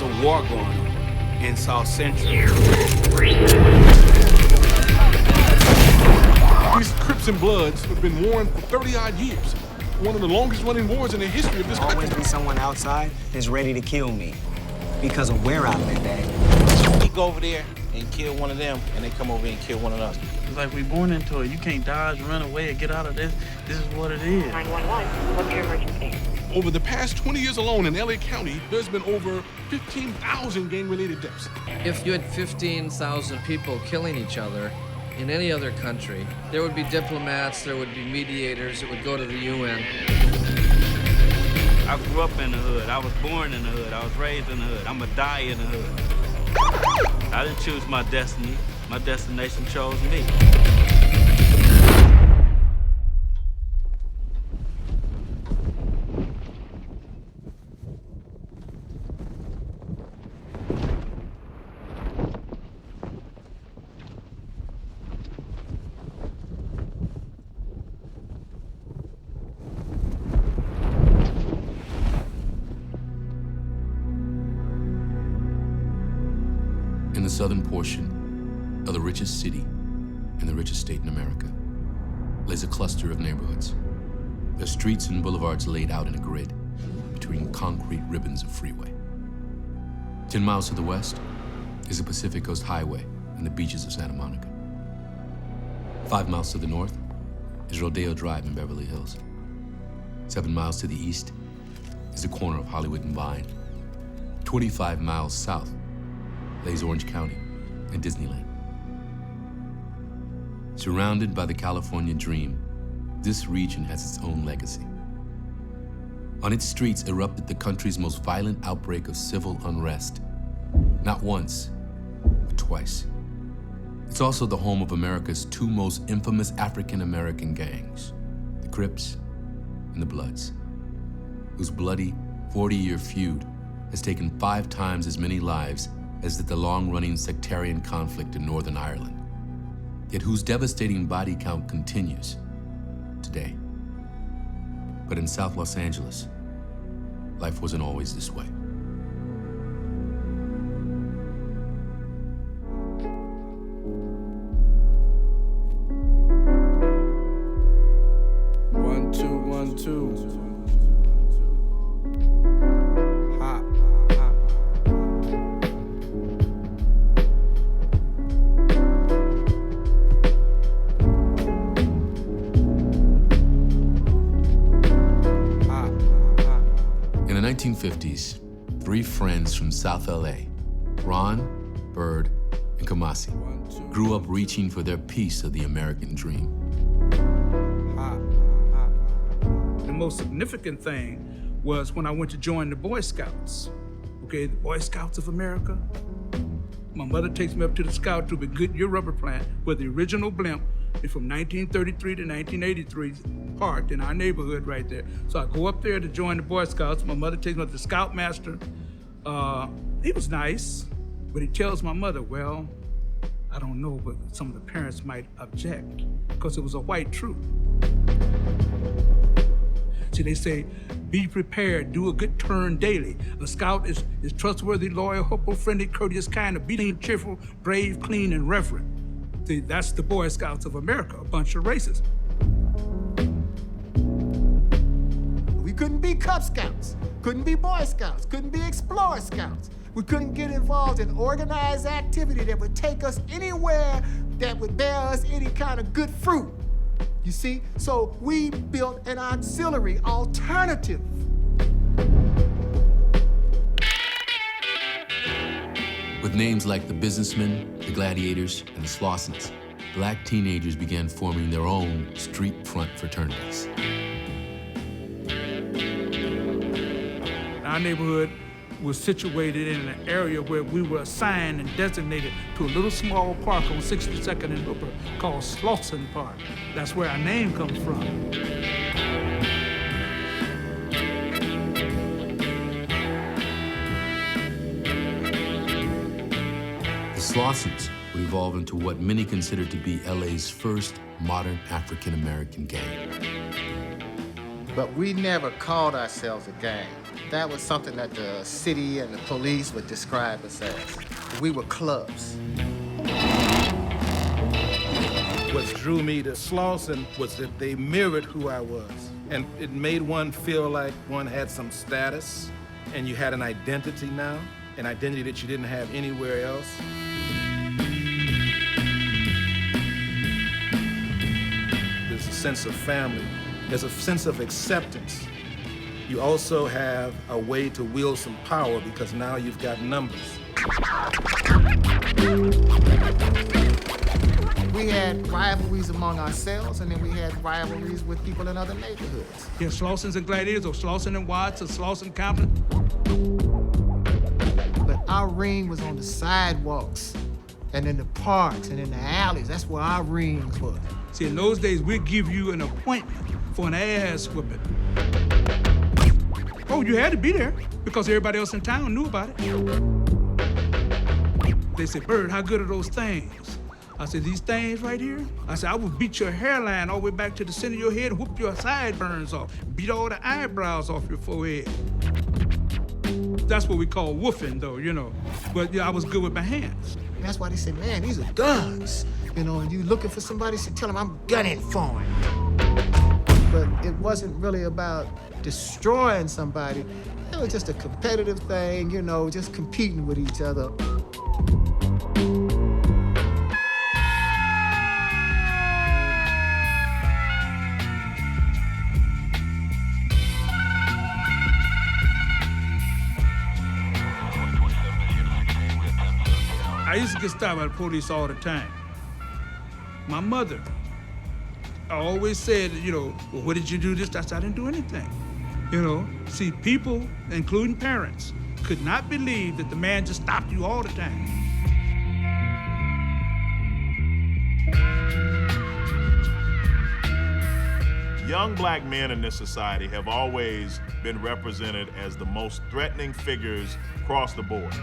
There's a war going on in South Central. These Crips and Bloods have been warring for 30-odd years. One of the longest-running wars in the history of this country. Always be someone outside that's ready to kill me because of where I live at. We go over there and kill one of them, and they come over here and kill one of us. It's like we born into it. You can't dodge, run away, and get out of this. This is what it is. 911, what's your emergency? Over the past 20 years alone in LA County, there's been over 15,000 gang-related deaths. If you had 15,000 people killing each other in any other country, there would be diplomats, there would be mediators, it would go to the UN. I grew up in the hood. I was born in the hood. I was raised in the hood. I'm gonna die in the hood. I didn't choose my destiny. My destination chose me. In the southern portion of the richest city and the richest state in America lays a cluster of neighborhoods. Their streets and boulevards laid out in a grid between concrete ribbons of freeway. 10 miles to the west is the Pacific Coast Highway and the beaches of Santa Monica. 5 miles to the north is Rodeo Drive in Beverly Hills. 7 miles to the east is the corner of Hollywood and Vine. 25 miles south lays Orange County and Disneyland. Surrounded by the California dream, this region has its own legacy. On its streets erupted the country's most violent outbreak of civil unrest, not once, but twice. It's also the home of America's two most infamous African-American gangs, the Crips and the Bloods, whose bloody 40-year feud has taken 5 times as many lives as did the long-running sectarian conflict in Northern Ireland, yet whose devastating body count continues today. But in South Los Angeles, life wasn't always this way. One, two, 1, 2. In the 1950s, 3 friends from South LA, Ron, Bird, and Kamasi, grew up reaching for their piece of the American dream. The most significant thing was when I went to join the Boy Scouts. Okay, the Boy Scouts of America. My mother takes me up to the scout troop at Goodyear Rubber Plant, where the original blimp is from 1933 to 1983, parked in our neighborhood right there. So I go up there to join the Boy Scouts. My mother takes me up to the Scoutmaster. He was nice, but he tells my mother, well, I don't know, but some of the parents might object because it was a white troop. See, they say, be prepared, do a good turn daily. A scout is trustworthy, loyal, hopeful, friendly, courteous, kind, obedient, cheerful, brave, clean, and reverent. See, that's the Boy Scouts of America, a bunch of racists. We couldn't be Cub Scouts, couldn't be Boy Scouts, couldn't be Explorer Scouts. We couldn't get involved in organized activity that would take us anywhere that would bear us any kind of good fruit. You see? So we built an auxiliary alternative. With names like the Businessmen, the Gladiators, and the Slossons, Black teenagers began forming their own street front fraternities. Our neighborhood was situated in an area where we were assigned and designated to a little small park on 62nd and Hooper called Slauson Park. That's where our name comes from. The Slossons would evolve into what many consider to be LA's first modern African-American gang. But we never called ourselves a gang. That was something that the city and the police would describe us as. We were clubs. What drew me to Slauson was that they mirrored who I was. And it made one feel like one had some status, and you had an identity now, an identity that you didn't have anywhere else. There's a sense of family. There's a sense of acceptance. You also have a way to wield some power because now you've got numbers. We had rivalries among ourselves, and then we had rivalries with people in other neighborhoods. Yeah, Slausons and Gladiators, or Slauson and Watts, or Slauson Compton. But our ring was on the sidewalks, and in the parks, and in the alleys. That's where our rings were. See, in those days, we'd give you an appointment for an ass whipping. Oh, you had to be there because everybody else in town knew about it. They said, Bird, how good are those things? I said, these things right here? I said, I would beat your hairline all the way back to the center of your head and whoop your sideburns off, beat all the eyebrows off your forehead. That's what we call woofing, though, you know. But yeah, I was good with my hands. And that's why they said, man, these are guns. You know, and you looking for somebody, so tell them I'm gunning for him. But it wasn't really about destroying somebody. It was just a competitive thing, you know, just competing with each other. I used to get stopped by the police all the time. My mother always said, you know, well, what did you do this? I said, I didn't do anything. You know, see, people, including parents, could not believe that the man just stopped you all the time. Young black men in this society have always been represented as the most threatening figures across the board.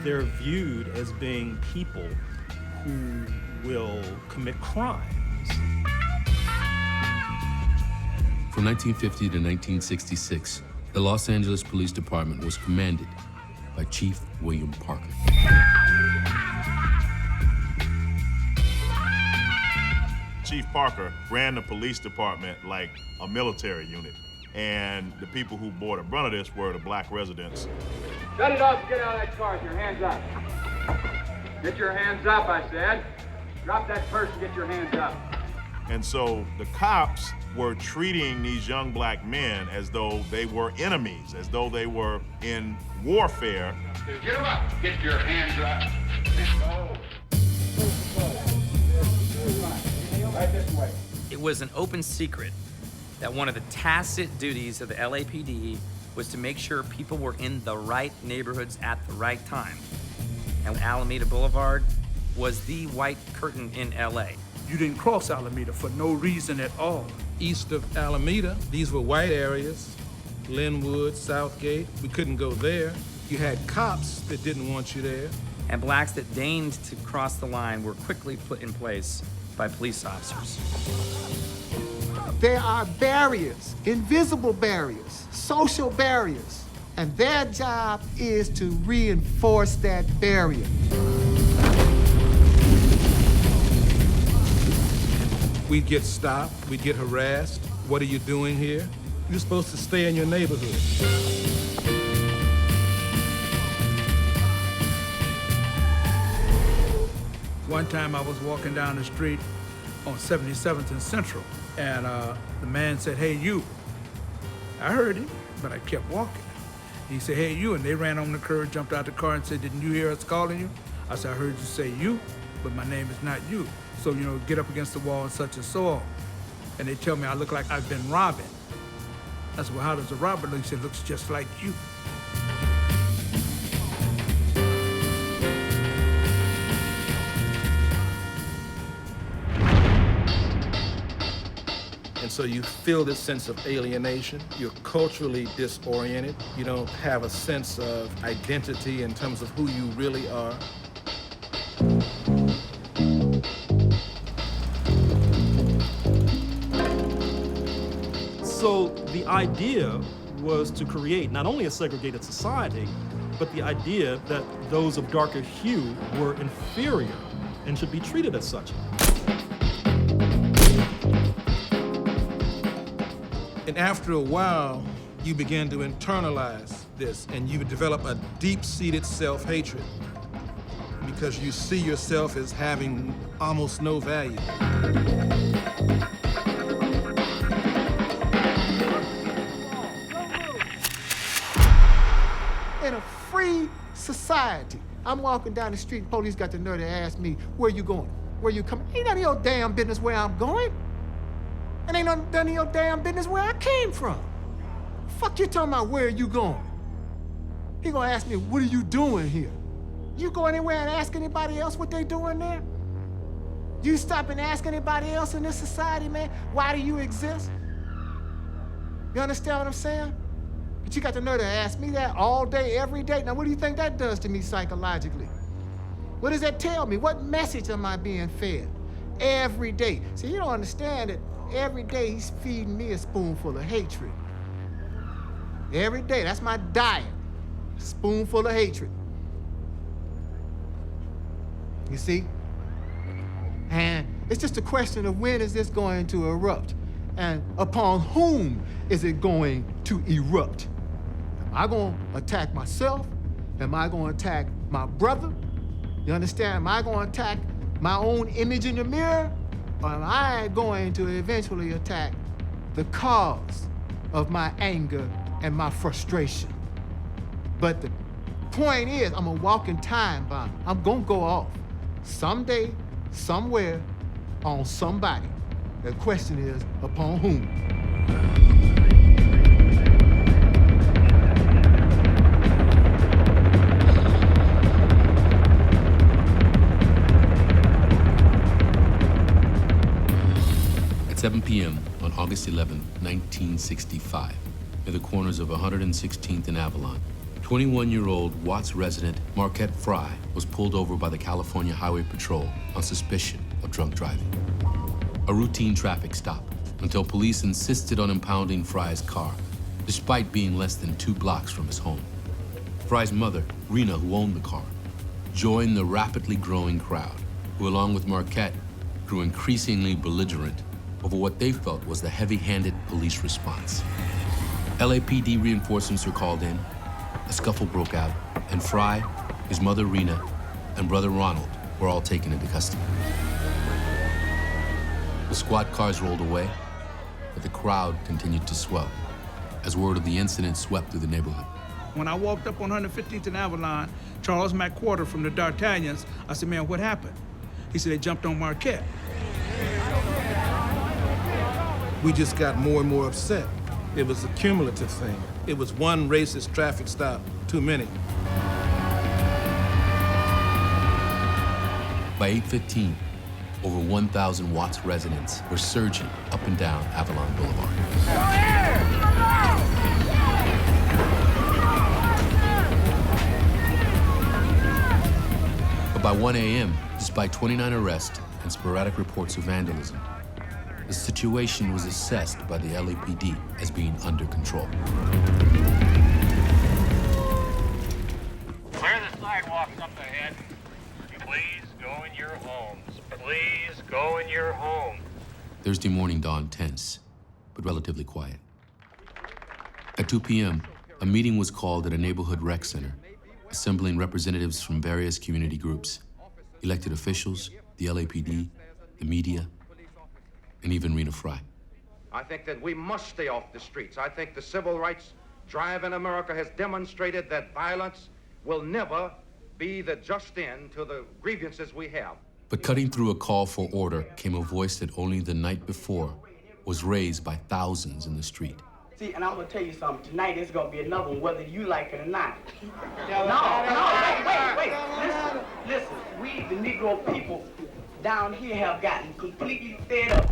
They're viewed as being people who will commit crimes. From 1950 to 1966, the Los Angeles Police Department was commanded by Chief William Parker. Chief Parker ran the police department like a military unit, and the people who bore the brunt of this were the black residents. Shut it off, get out of that car with your hands up. Get your hands up, I said. Drop that purse and get your hands up. And so the cops were treating these young black men as though they were enemies, as though they were in warfare. Get them up, get your hands up. Go. Right this way. It was an open secret that one of the tacit duties of the LAPD was to make sure people were in the right neighborhoods at the right time. And Alameda Boulevard was the white curtain in LA. You didn't cross Alameda for no reason at all. East of Alameda, these were white areas. Linwood, Southgate, we couldn't go there. You had cops that didn't want you there. And blacks that deigned to cross the line were quickly put in place by police officers. There are barriers, invisible barriers, social barriers, and their job is to reinforce that barrier. We'd get stopped, we'd get harassed. What are you doing here? You're supposed to stay in your neighborhood. One time I was walking down the street on 77th and Central, and the man said, hey, you. I heard him, but I kept walking. He said, hey, you, and they ran on the curb, jumped out the car and said, didn't you hear us calling you? I said, I heard you say you, but my name is not you. So, you know, get up against the wall and such and so on. And they tell me I look like I've been robbing. I said, well, how does a robber look? He said, looks just like you. And so you feel this sense of alienation. You're culturally disoriented. You don't have a sense of identity in terms of who you really are. So the idea was to create not only a segregated society, but the idea that those of darker hue were inferior and should be treated as such. And after a while, you begin to internalize this, and you develop a deep-seated self-hatred because you see yourself as having almost no value. In a free society, I'm walking down the street, police got the nerve to ask me, where you going? Where you coming? Ain't none of your damn business where I'm going. And ain't none of your damn business where I came from. Fuck you talking about where you going? He gonna ask me, what are you doing here? You go anywhere and ask anybody else what they doing there? You stop and ask anybody else in this society, man, why do you exist? You understand what I'm saying? But you got the nerve to ask me that all day, every day. Now, what do you think that does to me psychologically? What does that tell me? What message am I being fed every day? See, you don't understand that every day he's feeding me a spoonful of hatred. Every day, that's my diet, a spoonful of hatred. You see? And it's just a question of when is this going to erupt? And upon whom is it going to erupt? Am I going to attack myself? Am I going to attack my brother? You understand? Am I going to attack my own image in the mirror? Or am I going to eventually attack the cause of my anger and my frustration? But the point is, I'm a walking time bomb. I'm gonna go off someday, somewhere, on somebody. The question is, upon whom? At 7 p.m. on August 11, 1965, near the corners of 116th and Avalon, 21-year-old Watts resident Marquette Fry was pulled over by the California Highway Patrol on suspicion of drunk driving. A routine traffic stop until police insisted on impounding Fry's car, despite being less than 2 blocks from his home. Fry's mother, Rena, who owned the car, joined the rapidly growing crowd, who, along with Marquette, grew increasingly belligerent over what they felt was the heavy-handed police response. LAPD reinforcements were called in, a scuffle broke out, and Fry, his mother Rena, and brother Ronald were all taken into custody. The squad cars rolled away, but the crowd continued to swell as word of the incident swept through the neighborhood. When I walked up on 115th and Avalon, Charles McQuarter from the D'Artagnans, I said, man, what happened? He said, they jumped on Marquette. We just got more and more upset. It was a cumulative thing. It was one racist traffic stop too many. By 8:15, over 1,000 Watts residents were surging up and down Avalon Boulevard. But by 1 a.m., despite 29 arrests and sporadic reports of vandalism, the situation was assessed by the LAPD as being under control. Clear the sidewalks up ahead. Please go in your homes. Please go in your homes. Thursday morning dawned tense, but relatively quiet. At 2 p.m., a meeting was called at a neighborhood rec center, assembling representatives from various community groups, elected officials, the LAPD, the media, and even Rena Fry. I think that we must stay off the streets. I think the civil rights drive in America has demonstrated that violence will never be the just end to the grievances we have. But cutting through a call for order came a voice that only the night before was raised by thousands in the street. See, and I'm gonna tell you something. Tonight is gonna be another one, whether you like it or not. Wait. Listen. We, the Negro people down here, have gotten completely fed up.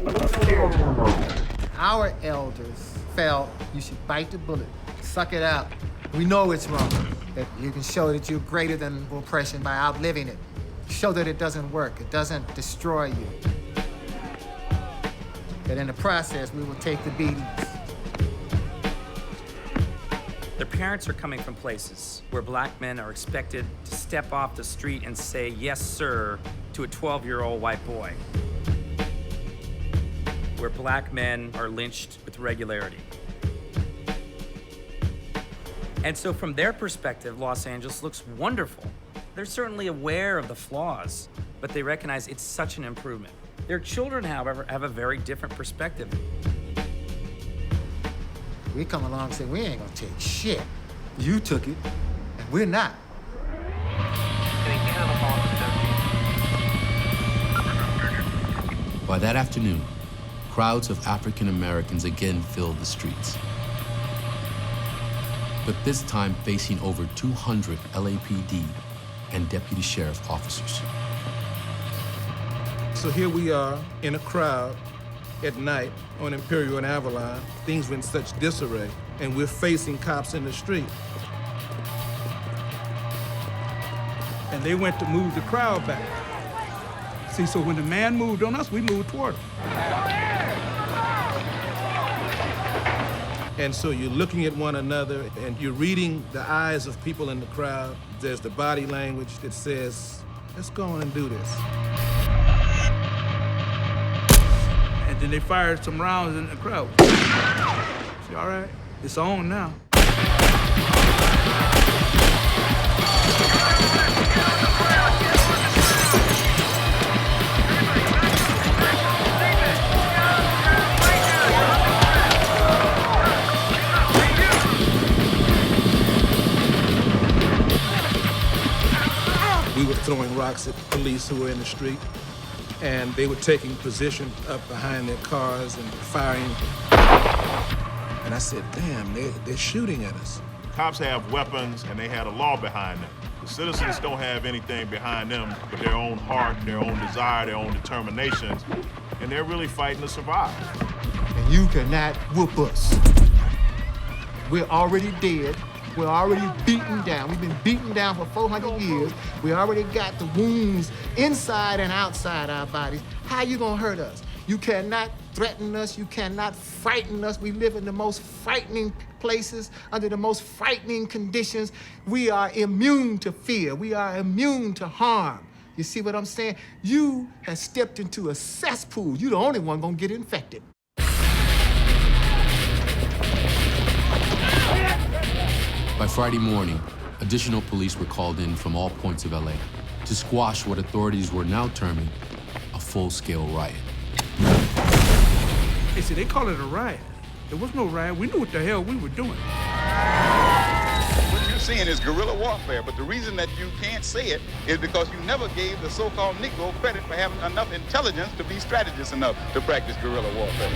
Our elders felt you should bite the bullet, suck it out. We know it's wrong, that you can show that you're greater than oppression by outliving it. Show that it doesn't work, it doesn't destroy you. That in the process, we will take the beatings. Their parents are coming from places where black men are expected to step off the street and say, yes, sir, to a 12-year-old white boy. Where black men are lynched with regularity. And so from their perspective, Los Angeles looks wonderful. They're certainly aware of the flaws, but they recognize it's such an improvement. Their children, however, have a very different perspective. We come along and say, we ain't gonna take shit. You took it, and we're not. By that afternoon, crowds of African Americans again filled the streets. But this time facing over 200 LAPD and deputy sheriff officers. So here we are in a crowd at night on Imperial and Avalon. Things were in such disarray, and we're facing cops in the street. And they went to move the crowd back. See, so when the man moved on us, we moved toward him. And so you're looking at one another, and you're reading the eyes of people in the crowd. There's the body language that says, let's go on and do this. And then they fired some rounds in the crowd. See, all right, it's on now. We were throwing rocks at police who were in the street, and they were taking position up behind their cars and firing. And I said, damn, they're shooting at us. Cops have weapons and they had a law behind them. The citizens don't have anything behind them but their own heart, their own desire, their own determinations, and they're really fighting to survive. And you cannot whoop us. We're already dead. We're already beaten down. We've been beaten down for 400 years. We already got the wounds inside and outside our bodies. How you gonna hurt us? You cannot threaten us. You cannot frighten us. We live in the most frightening places, under the most frightening conditions. We are immune to fear. We are immune to harm. You see what I'm saying? You have stepped into a cesspool. You're the only one gonna get infected. By Friday morning, additional police were called in from all points of LA to squash what authorities were now terming a full-scale riot. They said they call it a riot. There was no riot. We knew what the hell we were doing. What you're seeing is guerrilla warfare, but the reason that you can't say it is because you never gave the so-called Negro credit for having enough intelligence to be strategist enough to practice guerrilla warfare.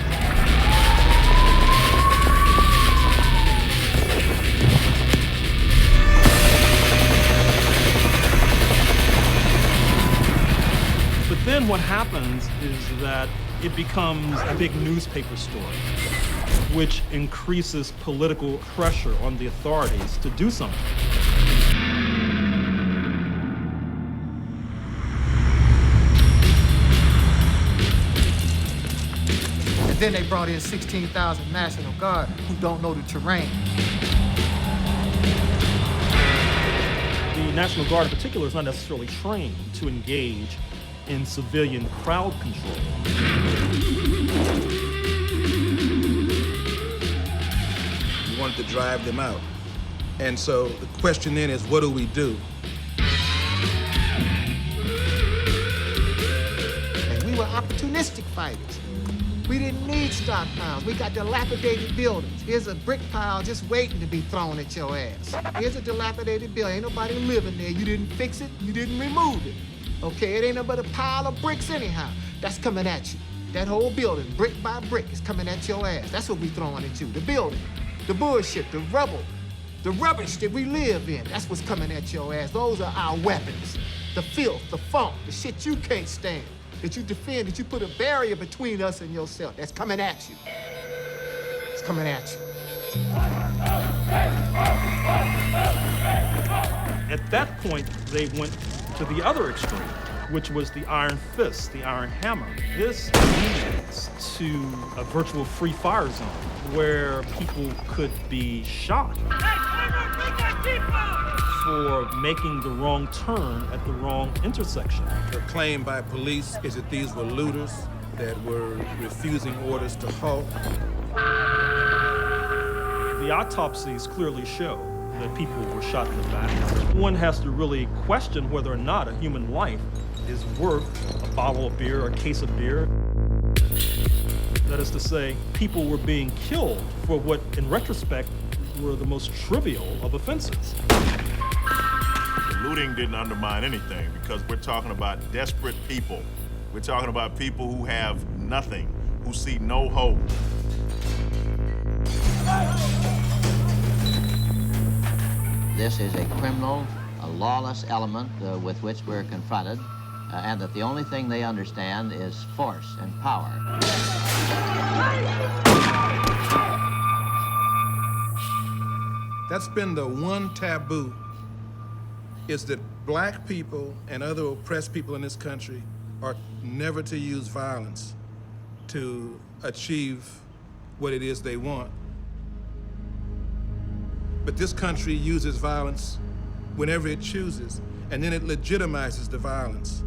But then what happens is that it becomes a big newspaper story, which increases political pressure on the authorities to do something. And then they brought in 16,000 National Guard who don't know the terrain. The National Guard in particular is not necessarily trained to engage in civilian crowd control. We wanted to drive them out. And so the question then is, what do we do? And we were opportunistic fighters. We didn't need stockpiles. We got dilapidated buildings. Here's a brick pile just waiting to be thrown at your ass. Here's a dilapidated building. Ain't nobody living there. You didn't fix it. You didn't remove it. Okay, it ain't nothing but a pile of bricks anyhow. That's coming at you. That whole building, brick by brick, is coming at your ass. That's what we throwing at you. The building, the bullshit, the rubble, the rubbish that we live in. That's what's coming at your ass. Those are our weapons. The filth, the funk, the shit you can't stand, that you defend, that you put a barrier between us and yourself. That's coming at you. It's coming at you. At that point, they went to the other extreme. which was the iron fist, the iron hammer. This leads to a virtual free fire zone where people could be shot for making the wrong turn at the wrong intersection. The claim by police is that these were looters that were refusing orders to halt. The autopsies clearly show that people were shot in the back. One has to really question whether or not a human life is worth a bottle of beer or a case of beer. That is to say, people were being killed for what, in retrospect, were the most trivial of offenses. Looting didn't undermine anything because we're talking about desperate people. We're talking about people who have nothing, who see no hope. This is a criminal, a lawless element with which we're confronted, and that the only thing they understand is force and power. That's been the one taboo, is that black people and other oppressed people in this country are never to use violence to achieve what it is they want. But this country uses violence whenever it chooses, and then it legitimizes the violence.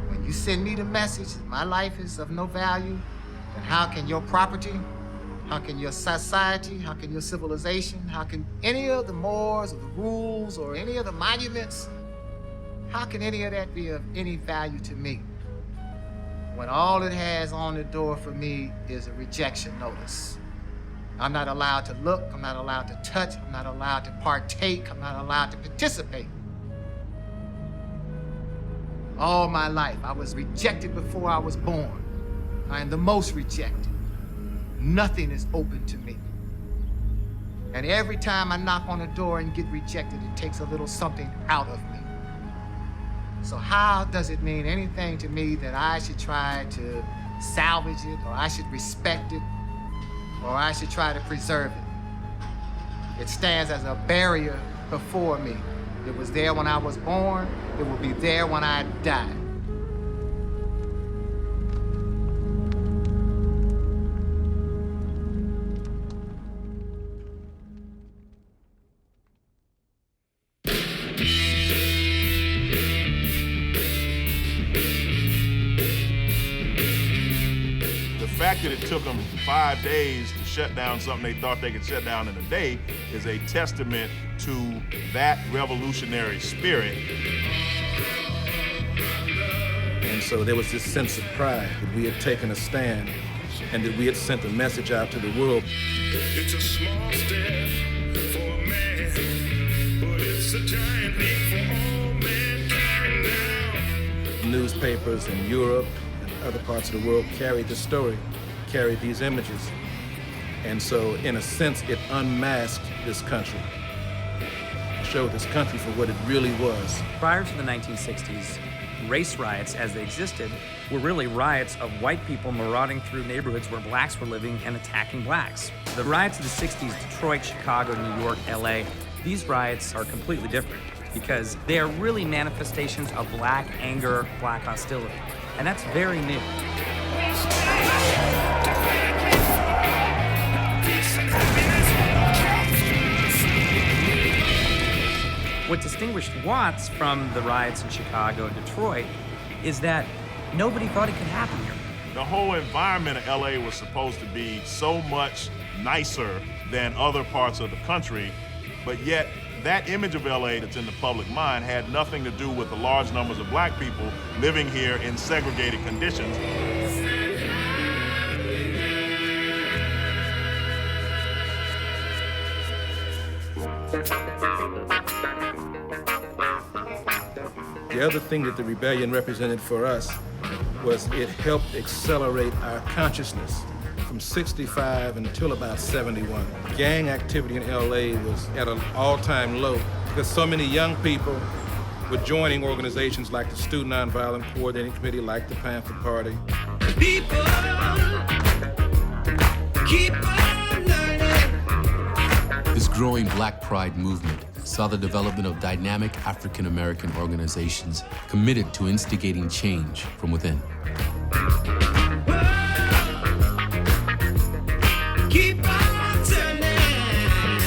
When you send me the message that my life is of no value, then how can your property, how can your society, how can your civilization, how can any of the mores or the rules or any of the monuments, how can any of that be of any value to me when all it has on the door for me is a rejection notice? I'm not allowed to look, I'm not allowed to touch, I'm not allowed to partake, I'm not allowed to participate. All my life, I was rejected before I was born. I am the most rejected. Nothing is open to me. And every time I knock on a door and get rejected, it takes a little something out of me. So how does it mean anything to me that I should try to salvage it, or I should respect it, or I should try to preserve it? It stands as a barrier before me. It was there when I was born, it will be there when I die. The fact that it took them 5 days to shut down something they thought they could shut down in a day is a testament to that revolutionary spirit. And so there was this sense of pride that we had taken a stand and that we had sent a message out to the world. It's a small step for a man, but it's a giant leap for all mankind now. Newspapers in Europe and other parts of the world carried the story, carried these images. And so, in a sense, it unmasked this country, showed this country for what it really was. Prior to the 1960s, race riots as they existed were really riots of white people marauding through neighborhoods where blacks were living and attacking blacks. The riots of the 60s, Detroit, Chicago, New York, LA, these riots are completely different because they are really manifestations of black anger, black hostility. And that's very new. What distinguished Watts from the riots in Chicago and Detroit is that nobody thought it could happen here. The whole environment of LA was supposed to be so much nicer than other parts of the country, but yet that image of LA that's in the public mind had nothing to do with the large numbers of black people living here in segregated conditions. The other thing that the rebellion represented for us was it helped accelerate our consciousness from 65 until about 71. Gang activity in LA was at an all-time low because so many young people with joining organizations like the Student Nonviolent Coordinating Committee, like the Panther Party. People keep on learning. This growing Black Pride movement saw the development of dynamic African American organizations committed to instigating change from within. Keep on turning,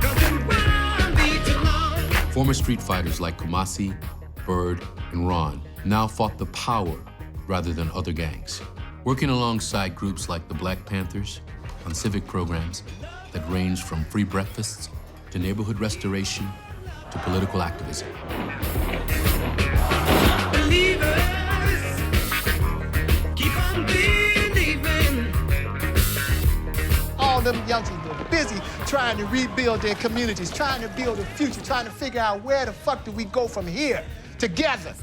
'cause the world needs to know. Former street fighters like Kumasi, Bird, and Ron now fought the power rather than other gangs, working alongside groups like the Black Panthers on civic programs that ranged from free breakfasts to neighborhood restoration to political activism. Believers, keep on believing. All them youngsters were busy trying to rebuild their communities, trying to build a future, trying to figure out where the fuck do we go from here together,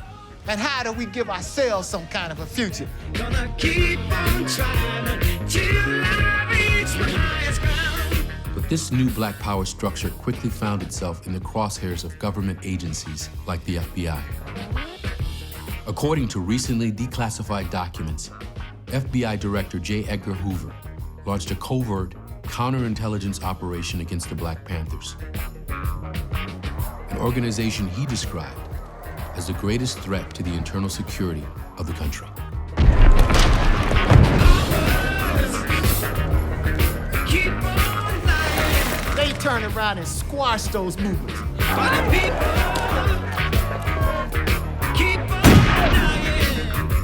and how do we give ourselves some kind of a future. Gonna keep on trying till I reach the highest ground. But this new Black Power structure quickly found itself in the crosshairs of government agencies like the FBI. According to recently declassified documents, FBI Director J. Edgar Hoover launched a covert counterintelligence operation against the Black Panthers, an organization he described as the greatest threat to the internal security of the country. They turned around and squashed those movements.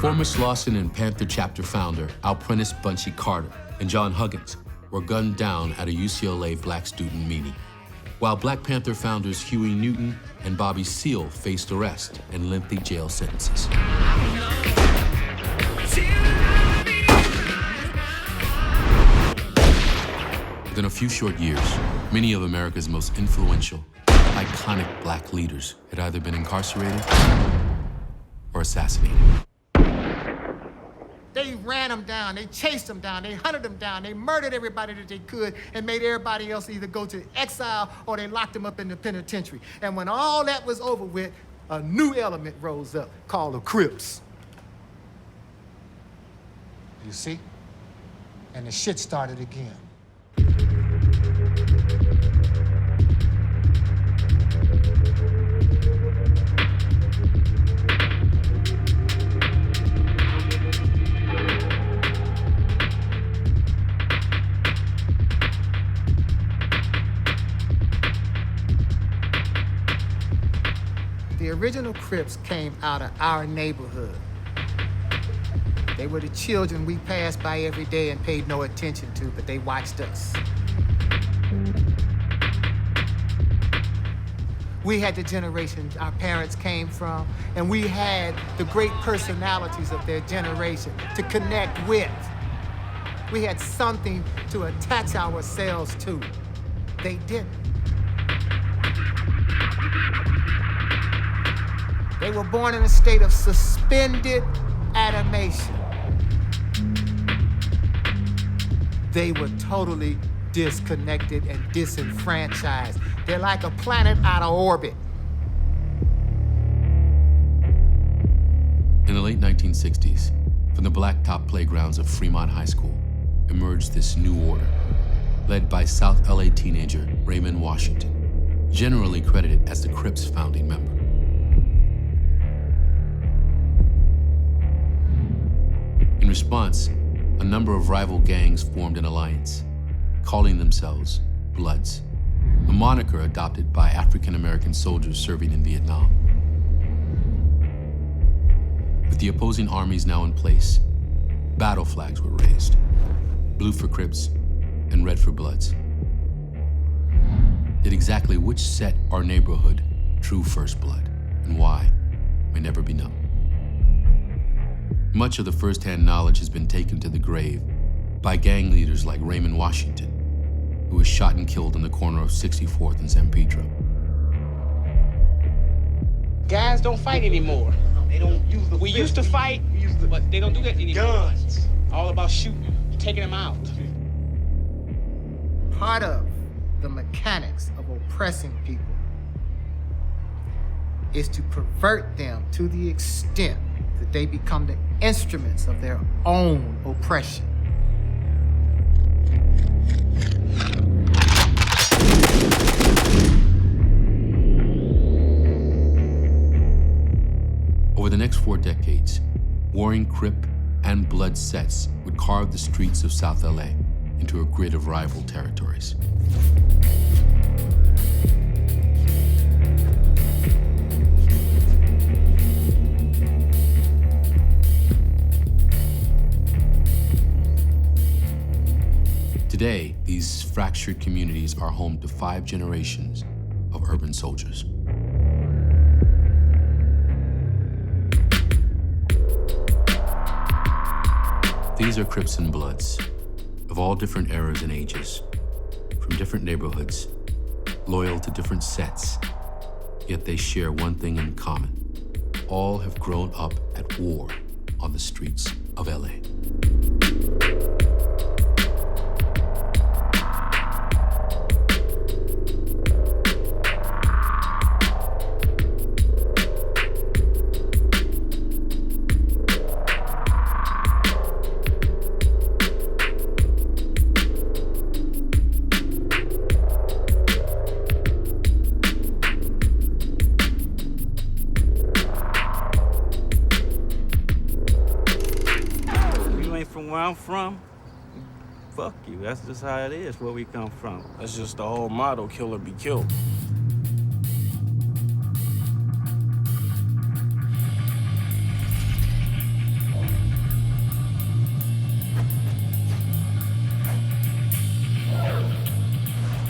Former Slauson and Panther chapter founder Alprentice Bunchy Carter and John Huggins were gunned down at a UCLA Black student meeting, while Black Panther founders Huey Newton and Bobby Seale faced arrest and lengthy jail sentences. Within a few short years, many of America's most influential, iconic Black leaders had either been incarcerated or assassinated. They ran them down, they chased them down, they hunted them down, they murdered everybody that they could and made everybody else either go to exile or they locked them up in the penitentiary. And when all that was over with, a new element rose up called the Crips. You see? And the shit started again. The original Crips came out of our neighborhood. They were the children we passed by every day and paid no attention to, but they watched us. We had the generation our parents came from, and we had the great personalities of their generation to connect with. We had something to attach ourselves to. They didn't. They were born in a state of suspended animation. They were totally disconnected and disenfranchised. They're like a planet out of orbit. In the late 1960s, from the blacktop playgrounds of Fremont High School, emerged this new order, led by South LA teenager Raymond Washington, generally credited as the Crips' founding member. In response, a number of rival gangs formed an alliance, calling themselves Bloods, a moniker adopted by African-American soldiers serving in Vietnam. With the opposing armies now in place, battle flags were raised, blue for Crips and red for Bloods. Yet exactly which set our neighborhood true first blood and why may never be known. Much of the first-hand knowledge has been taken to the grave by gang leaders like Raymond Washington, who was shot and killed on the corner of 64th and San Pedro. Guys don't fight anymore. They don't use the. We used to fight, but they don't do that anymore. Guns. All about shooting, taking them out. Part of the mechanics of oppressing people is to pervert them to the extent that they become the instruments of their own oppression. Over the next 4 decades, warring Crip and Blood sets would carve the streets of South LA into a grid of rival territories. Today, these fractured communities are home to 5 generations of urban soldiers. These are Crips and Bloods, of all different eras and ages, from different neighborhoods, loyal to different sets, yet they share one thing in common. All have grown up at war on the streets of LA. Where I'm from, fuck you. That's just how it is, where we come from. That's just the whole motto, kill or be killed.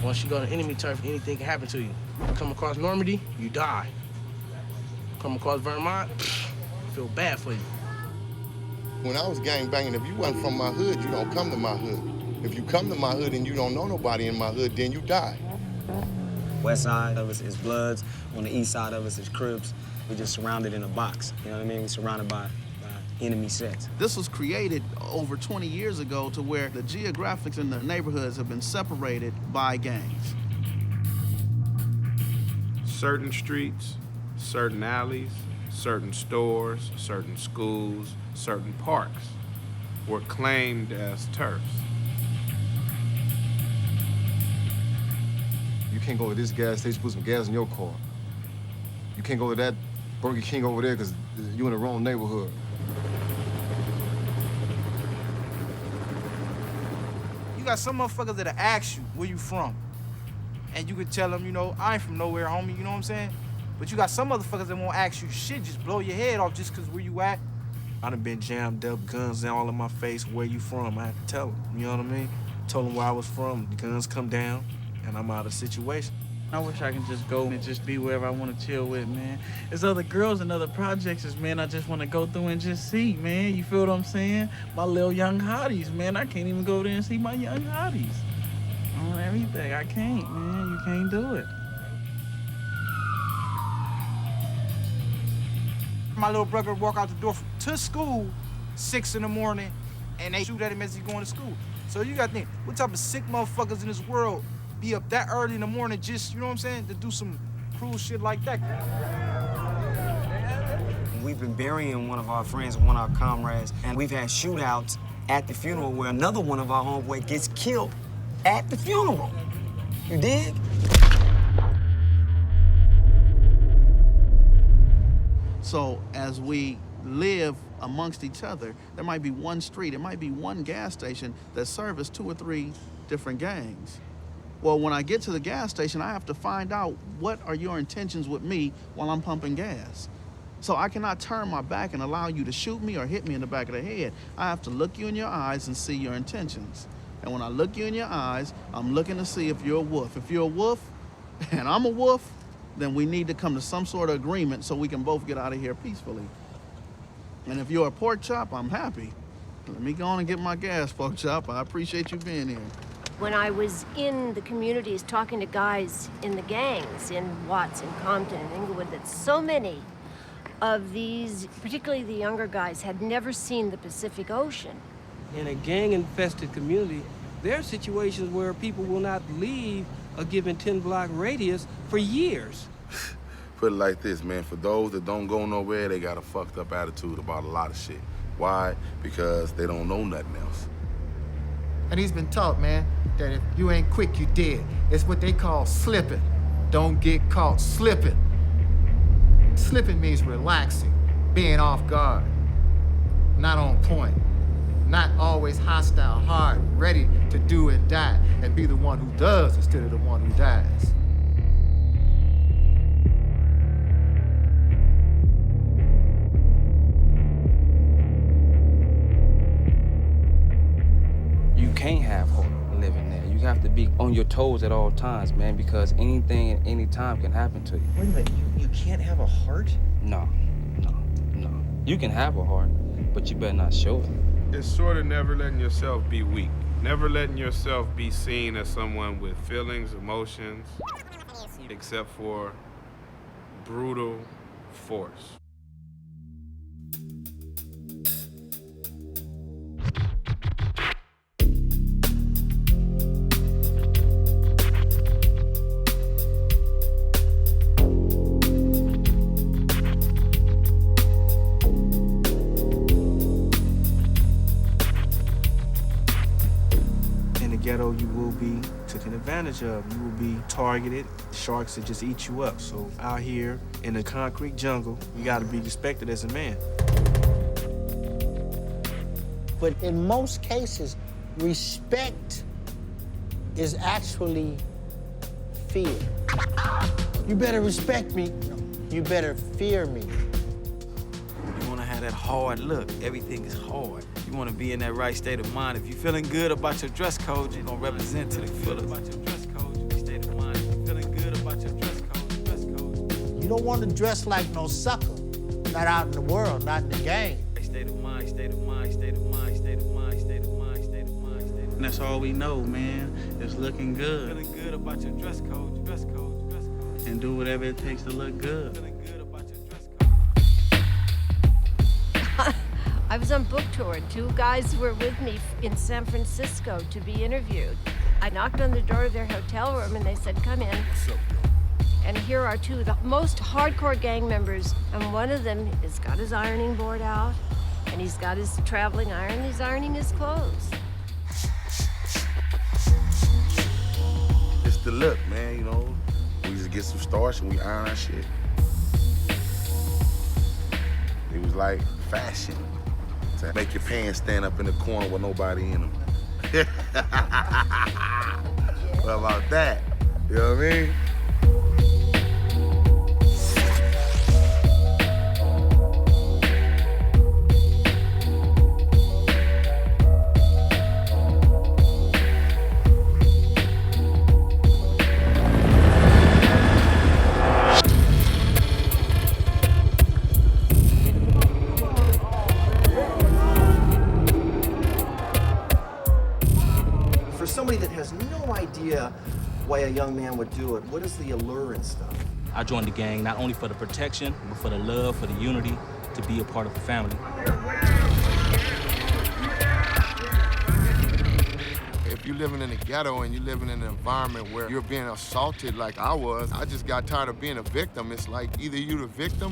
Once you go to enemy turf, anything can happen to you. Come across Normandy, you die. Come across Vermont, I feel bad for you. When I was gang banging, if you wasn't from my hood, you don't come to my hood. If you come to my hood and you don't know nobody in my hood, then you die. West side of us is Bloods. On the east side of us is Crips. We just surrounded in a box. You know what I mean? We're surrounded by enemy sets. This was created over 20 years ago to where the geographics in the neighborhoods have been separated by gangs. Certain streets, certain alleys, certain stores, certain schools, certain parks were claimed as turfs. You can't go to this gas station, put some gas in your car. You can't go to that Burger King over there because you're in the wrong neighborhood. You got some motherfuckers that'll ask you where you from. And you could tell them, you know, I ain't from nowhere, homie, you know what I'm saying? But you got some motherfuckers that won't ask you shit, just blow your head off just because where you at. I done been jammed up, guns all in my face, where you from? I had to tell them, you know what I mean? Told them where I was from, the guns come down, and I'm out of the situation. I wish I can just go and just be wherever I want to chill with, man. There's other girls and other projects, man, I just want to go through and just see, man. You feel what I'm saying? My little young hotties, man. I can't even go there and see my young hotties. On everything, I can't, man. You can't do it. My little brother walk out the door to school 6 in the morning and they shoot at him as he's going to school. So you got to think, what type of sick motherfuckers in this world be up that early in the morning just, you know what I'm saying, to do some cruel shit like that? We've been burying one of our friends, one of our comrades, and we've had shootouts at the funeral where another one of our homeboys gets killed at the funeral. You dig? So as we live amongst each other, there might be one street, it might be one gas station that services 2 or 3 different gangs. Well, when I get to the gas station, I have to find out what are your intentions with me while I'm pumping gas. So I cannot turn my back and allow you to shoot me or hit me in the back of the head. I have to look you in your eyes and see your intentions. And when I look you in your eyes, I'm looking to see if you're a wolf. If you're a wolf and I'm a wolf, then we need to come to some sort of agreement so we can both get out of here peacefully. And if you're a pork chop, I'm happy. Let me go on and get my gas, pork chop. I appreciate you being here. When I was in the communities talking to guys in the gangs in Watts and Compton and Inglewood, that so many of these, particularly the younger guys, had never seen the Pacific Ocean. In a gang-infested community, there are situations where people will not leave a given 10-block radius for years. Put it like this, man. For those that don't go nowhere, they got a fucked up attitude about a lot of shit. Why? Because they don't know nothing else. And he's been taught, man, that if you ain't quick, you dead. It's what they call slipping. Don't get caught slipping. Slipping means relaxing, being off guard, not on point, not always hostile, hard, ready to do and die, and be the one who does instead of the one who dies. You can't have hope living there. You have to be on your toes at all times, man, because anything at any time can happen to you. Wait a minute, you can't have a heart? No. You can have a heart, but you better not show it. It's sort of never letting yourself be weak. Never letting yourself be seen as someone with feelings, emotions, except for brutal force. Ghetto, you will be taken advantage of. You will be targeted. Sharks will just eat you up. So out here in the concrete jungle, you got to be respected as a man. But in most cases, respect is actually fear. You better respect me. No, you better fear me. You want to have that hard look. Everything is hard. You want to be in that right state of mind. If you're feeling good about your dress code, you're going to represent to the fullest. About your dress code, your state of mind. If you're feeling good about your dress code. You don't want to dress like no sucker. Not out in the world, not in the game. State of mind, state of mind, state of mind, state of mind, state of mind, state of mind, state of mind. And that's all we know, man. It's looking good. Feeling good about your dress code, your dress code, your dress code. And do whatever it takes to look good. Feeling good about your dress I was on book tour. 2 guys were with me in San Francisco to be interviewed. I knocked on the door of their hotel room and they said, come in. And here are 2 of the most hardcore gang members. And one of them has got his ironing board out and he's got his traveling iron. He's ironing his clothes. It's the look, man, you know. We just get some starch and we iron our shit. It was like fashion. To make your pants stand up in the corner with nobody in them. What about that? You know what I mean? Somebody that has no idea why a young man would do it, what is the allure and stuff? I joined the gang not only for the protection, but for the love, for the unity, to be a part of the family. If you're living in the ghetto and you're living in an environment where you're being assaulted like I was, I just got tired of being a victim. It's like either you the victim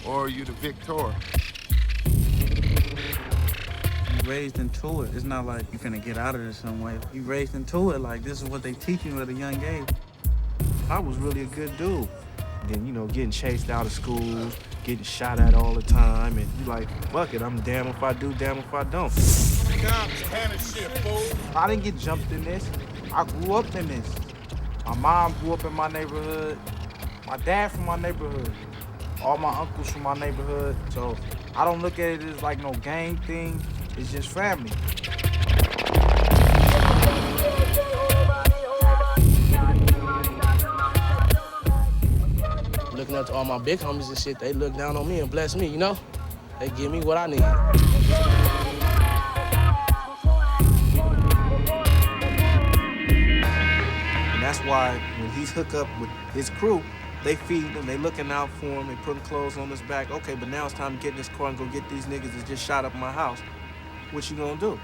or you the victor. Raised into it. It's not like you're gonna get out of it some way. You raised into it like this is what they teach you at a young age. I was really a good dude. Then, you know, getting chased out of school, getting shot at all the time, and you like, fuck it, I'm damn if I do, damn if I don't. I didn't get jumped in this. I grew up in this. My mom grew up in my neighborhood. My dad from my neighborhood. All my uncles from my neighborhood. So I don't look at it as like no gang thing. It's just family. Looking up to all my big homies and shit, they look down on me and bless me, you know? They give me what I need. And that's why when he's hooked up with his crew, they feed him, they looking out for him, they putting clothes on his back. Okay, but now it's time to get in this car and go get these niggas that just shot up my house. What you gonna do?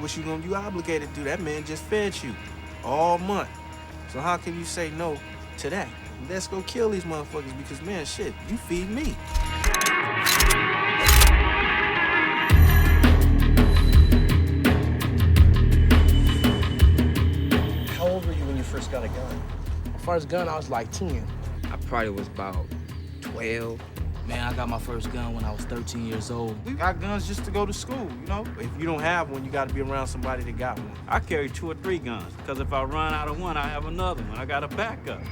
What you gonna do? You obligated to do. That man just fed you all month. So how can you say no to that? Let's go kill these motherfuckers because, man, shit, you feed me. How old were you when you first got a gun? My first gun, I was like 10. I probably was about 12. Man, I got my first gun when I was 13 years old. We got guns just to go to school, you know? If you don't have one, you gotta be around somebody that got one. I carry 2 or 3 guns, because if I run out of one, I have another one. I got a backup.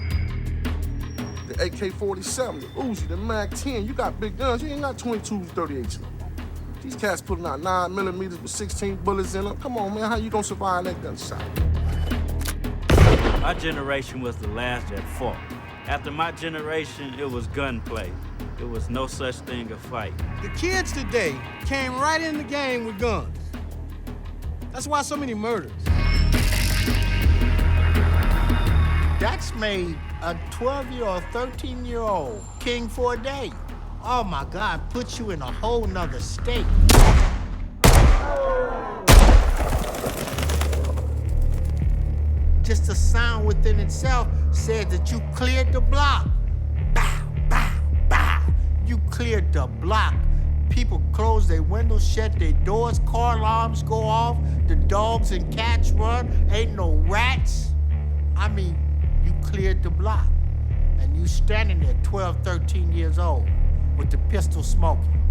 The AK-47, the Uzi, the Mag-10, you got big guns. You ain't got 22s, 38s no more. These cats putting out 9mm with 16 bullets in them. Come on, man, how you gonna survive that gunshot? My generation was the last that fought. After my generation, it was gunplay. There was no such thing as fight. The kids today came right in the game with guns. That's why so many murders. That's made a 12-year-old, 13-year-old king for a day. Oh my God, puts you in a whole nother state. Just the sound within itself said that you cleared the block. Bow, bow, bow. You cleared the block. People close their windows, shut their doors, car alarms go off, the dogs and cats run, ain't no rats. I mean, you cleared the block. And you standing there 12, 13 years old with the pistol smoking.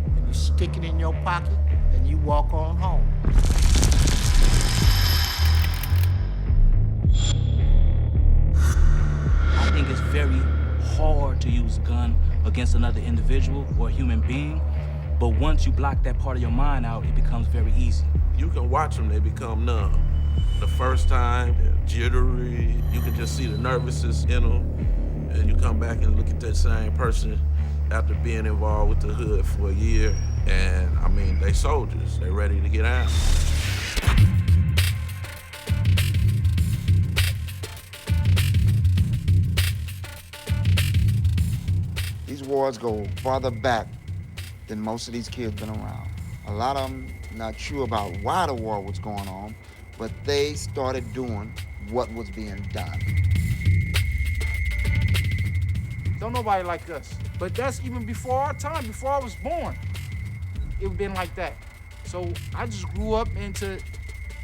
And you stick it in your pocket and you walk on home. I think it's very hard to use a gun against another individual or a human being, but once you block that part of your mind out, it becomes very easy. You can watch them, they become numb. The first time, they're jittery, you can just see the nervousness in them, and you come back and look at that same person after being involved with the hood for a year, and I mean, they soldiers, they ready to get out. These wars go farther back than most of these kids been around. A lot of them not sure about why the war was going on, but they started doing what was being done. Don't nobody like us. But that's even before our time, before I was born. It been like that. So I just grew up into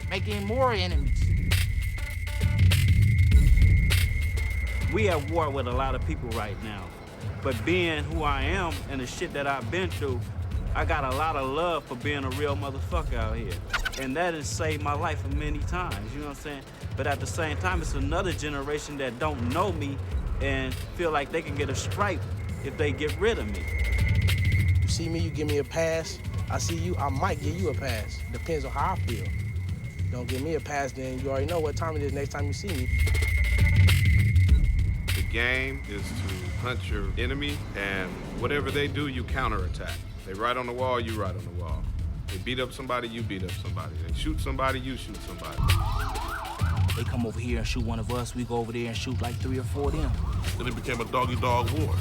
making more enemies. We at war with a lot of people right now. But being who I am and the shit that I've been through, I got a lot of love for being a real motherfucker out here. And that has saved my life many times, you know what I'm saying? But at the same time, it's another generation that don't know me and feel like they can get a stripe if they get rid of me. You see me, you give me a pass. I see you, I might give you a pass. Depends on how I feel. Don't give me a pass, then you already know what time it is next time you see me. The game is to hunt your enemy, and whatever they do, you counterattack. They write on the wall, you write on the wall. They beat up somebody, you beat up somebody. They shoot somebody, you shoot somebody. They come over here and shoot one of us, we go over there and shoot like 3 or 4 of them. Then it became a dog-eat-dog war.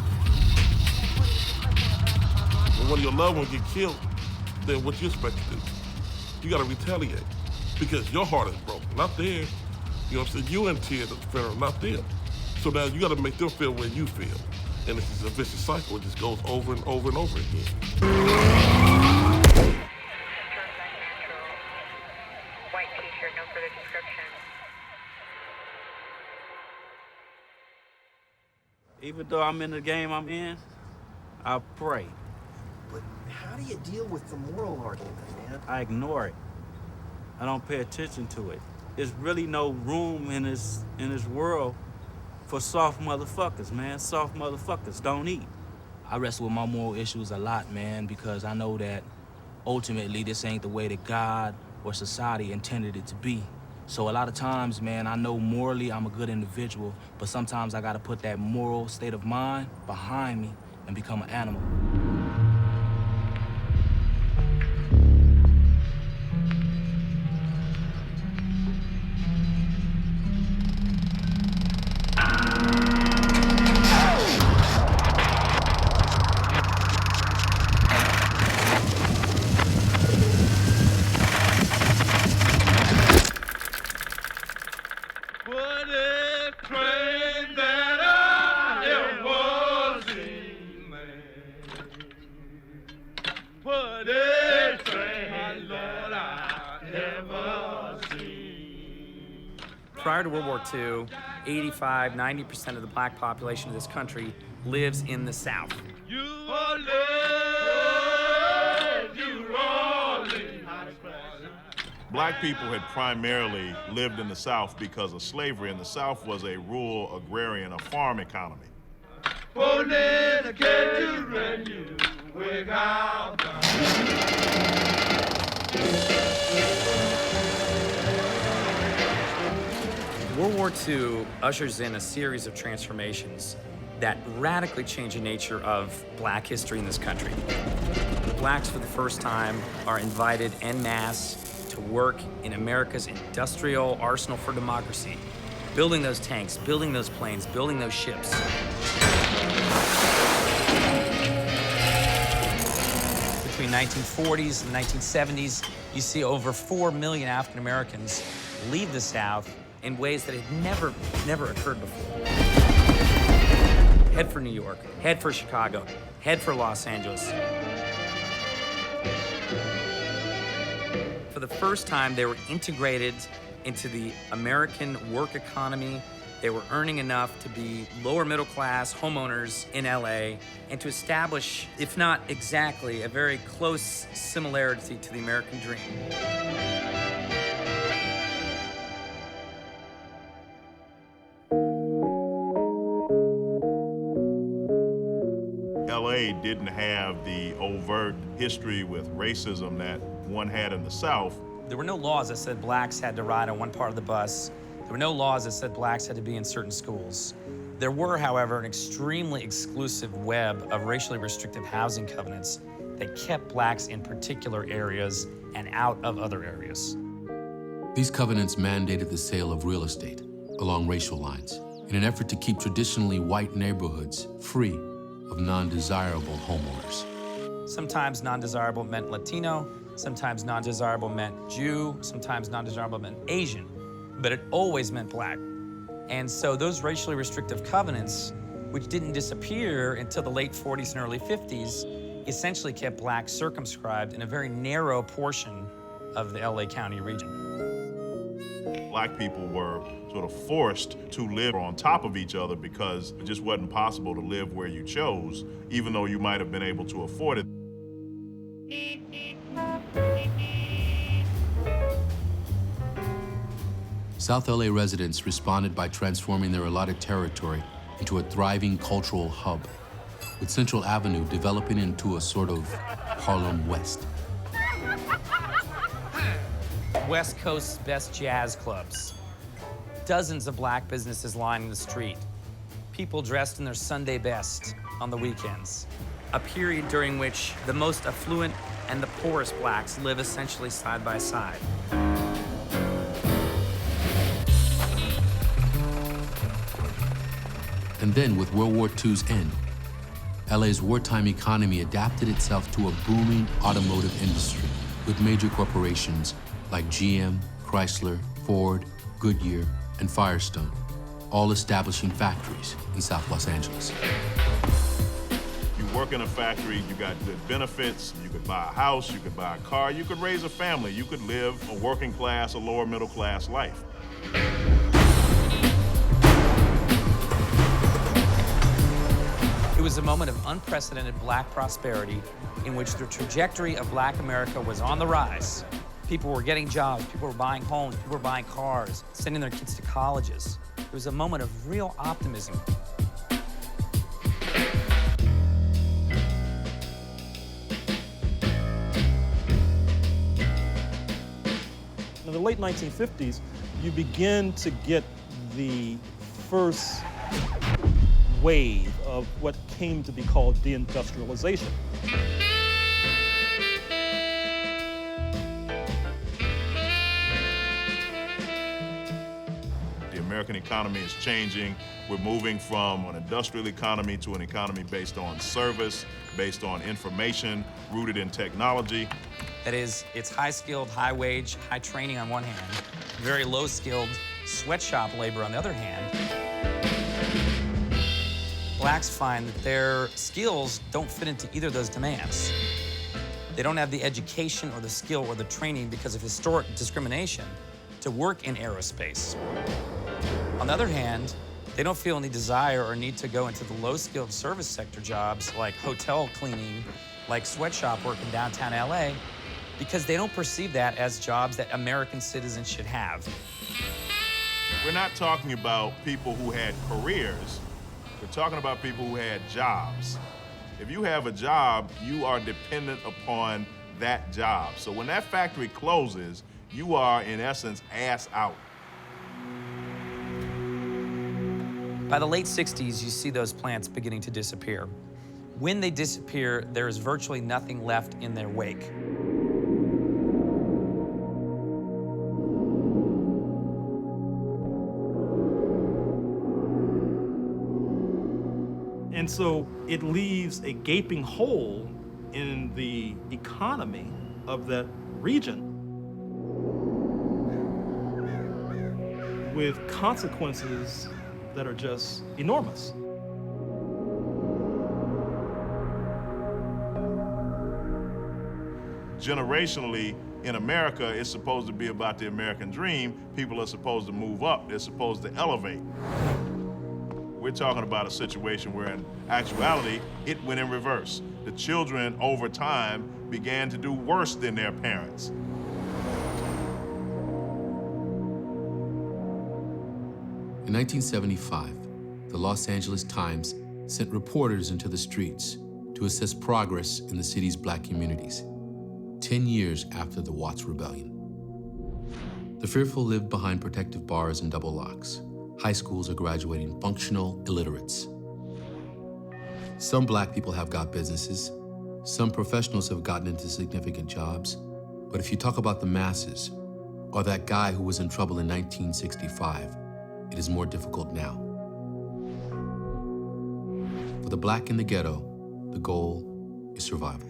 When one of your loved ones get killed, then what you expect to do? You gotta retaliate because your heart is broken, not theirs. You know what I'm saying? You in tears at the funeral, not them. So now you gotta make them feel where you feel. And this is a vicious cycle. It just goes over and over and over again. Even though I'm in the game I'm in, I pray. But how do you deal with the moral argument, man? I ignore it. I don't pay attention to it. There's really no room in this world for soft motherfuckers, man. Soft motherfuckers don't eat. I wrestle with my moral issues a lot, man, because I know that ultimately this ain't the way that God or society intended it to be. So a lot of times, man, I know morally I'm a good individual, but sometimes I gotta put that moral state of mind behind me and become an animal. Train that Prior to World War II, 85, 90% of the black population of this country lives in the South. Black people had primarily lived in the South because of slavery, and the South was a rural, agrarian, a farm economy. World War II ushers in a series of transformations that radically change the nature of black history in this country. Blacks, for the first time, are invited en masse to work in America's industrial arsenal for democracy, building those tanks, building those planes, building those ships. Between 1940s and 1970s, you see over 4 million African Americans leave the South in ways that had never occurred before. Head for New York, head for Chicago, head for Los Angeles. For the first time, they were integrated into the American work economy. They were earning enough to be lower middle class homeowners in LA and to establish, if not exactly, a very close similarity to the American dream. LA didn't have the overt history with racism that one had in the South. There were no laws that said blacks had to ride on one part of the bus. There were no laws that said blacks had to be in certain schools. There were, however, an extremely exclusive web of racially restrictive housing covenants that kept blacks in particular areas and out of other areas. These covenants mandated the sale of real estate along racial lines in an effort to keep traditionally white neighborhoods free of non-desirable homeowners. Sometimes non-desirable meant Latino, sometimes non-desirable meant Jew, sometimes non-desirable meant Asian, but it always meant black. And so those racially restrictive covenants, which didn't disappear until the late 40s and early 50s, essentially kept blacks circumscribed in a very narrow portion of the LA County region. Black people were sort of forced to live on top of each other because it just wasn't possible to live where you chose, even though you might have been able to afford it. South LA residents responded by transforming their allotted territory into a thriving cultural hub, with Central Avenue developing into a sort of Harlem West. West Coast's best jazz clubs. Dozens of black businesses lining the street. People dressed in their Sunday best on the weekends. A period during which the most affluent and the poorest blacks live essentially side by side. And then, with World War II's end, LA's wartime economy adapted itself to a booming automotive industry with major corporations like GM, Chrysler, Ford, Goodyear, and Firestone, all establishing factories in South Los Angeles. You work in a factory, you got good benefits, you could buy a house, you could buy a car, you could raise a family, you could live a working class, a lower middle class life. It was a moment of unprecedented black prosperity in which the trajectory of black America was on the rise. People were getting jobs, people were buying homes, people were buying cars, sending their kids to colleges. It was a moment of real optimism. In the late 1950s, you begin to get the first wave of what came to be called deindustrialization. The American economy is changing. We're moving from an industrial economy to an economy based on service, based on information, rooted in technology. That is, it's high-skilled, high-wage, high training on one hand, very low-skilled sweatshop labor on the other hand. Blacks find that their skills don't fit into either of those demands. They don't have the education or the skill or the training because of historic discrimination to work in aerospace. On the other hand, they don't feel any desire or need to go into the low-skilled service sector jobs like hotel cleaning, like sweatshop work in downtown LA, because they don't perceive that as jobs that American citizens should have. We're not talking about people who had careers. We're talking about people who had jobs. If you have a job, you are dependent upon that job. So when that factory closes, you are, in essence, ass out. By the late 60s, you see those plants beginning to disappear. When they disappear, there is virtually nothing left in their wake. And so it leaves a gaping hole in the economy of that region with consequences that are just enormous. Generationally, in America, it's supposed to be about the American dream. People are supposed to move up. They're supposed to elevate. We're talking about a situation where, in actuality, it went in reverse. The children, over time, began to do worse than their parents. In 1975, the Los Angeles Times sent reporters into the streets to assess progress in the city's black communities, 10 years after the Watts Rebellion. The fearful live behind protective bars and double locks. High schools are graduating functional illiterates. Some black people have got businesses. Some professionals have gotten into significant jobs. But if you talk about the masses, or that guy who was in trouble in 1965, it is more difficult now. For the black in the ghetto, the goal is survival.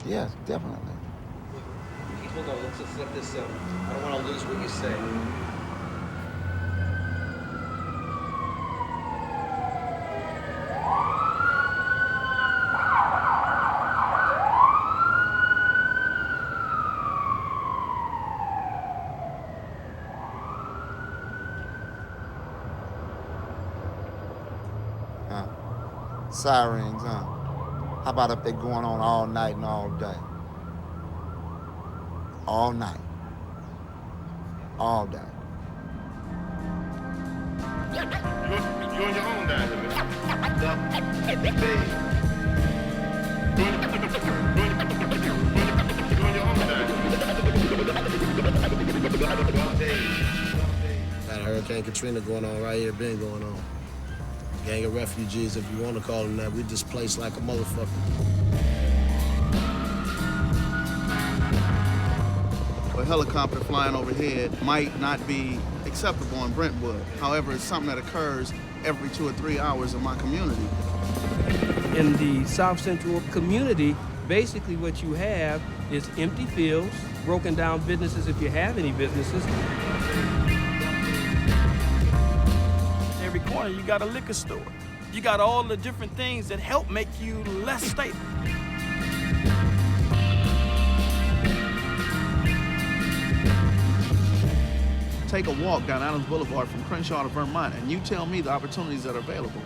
Yes, definitely. Hold on, let's just let this, I don't want to lose what you say. Sirens, huh? How about if they're going on all night and all day? All night. All day. You're on your own down here, Got a Hurricane Katrina going on right here, been going on. Gang of refugees, if you want to call them that, we displaced like a motherfucker. A helicopter flying overhead might not be acceptable in Brentwood. However, it's something that occurs every 2 or 3 hours in my community. In the South Central community, basically what you have is empty fields, broken down businesses if you have any businesses. Every corner you got a liquor store. You got all the different things that help make you less stable. Take a walk down Adams Boulevard from Crenshaw to Vermont, and you tell me the opportunities that are available.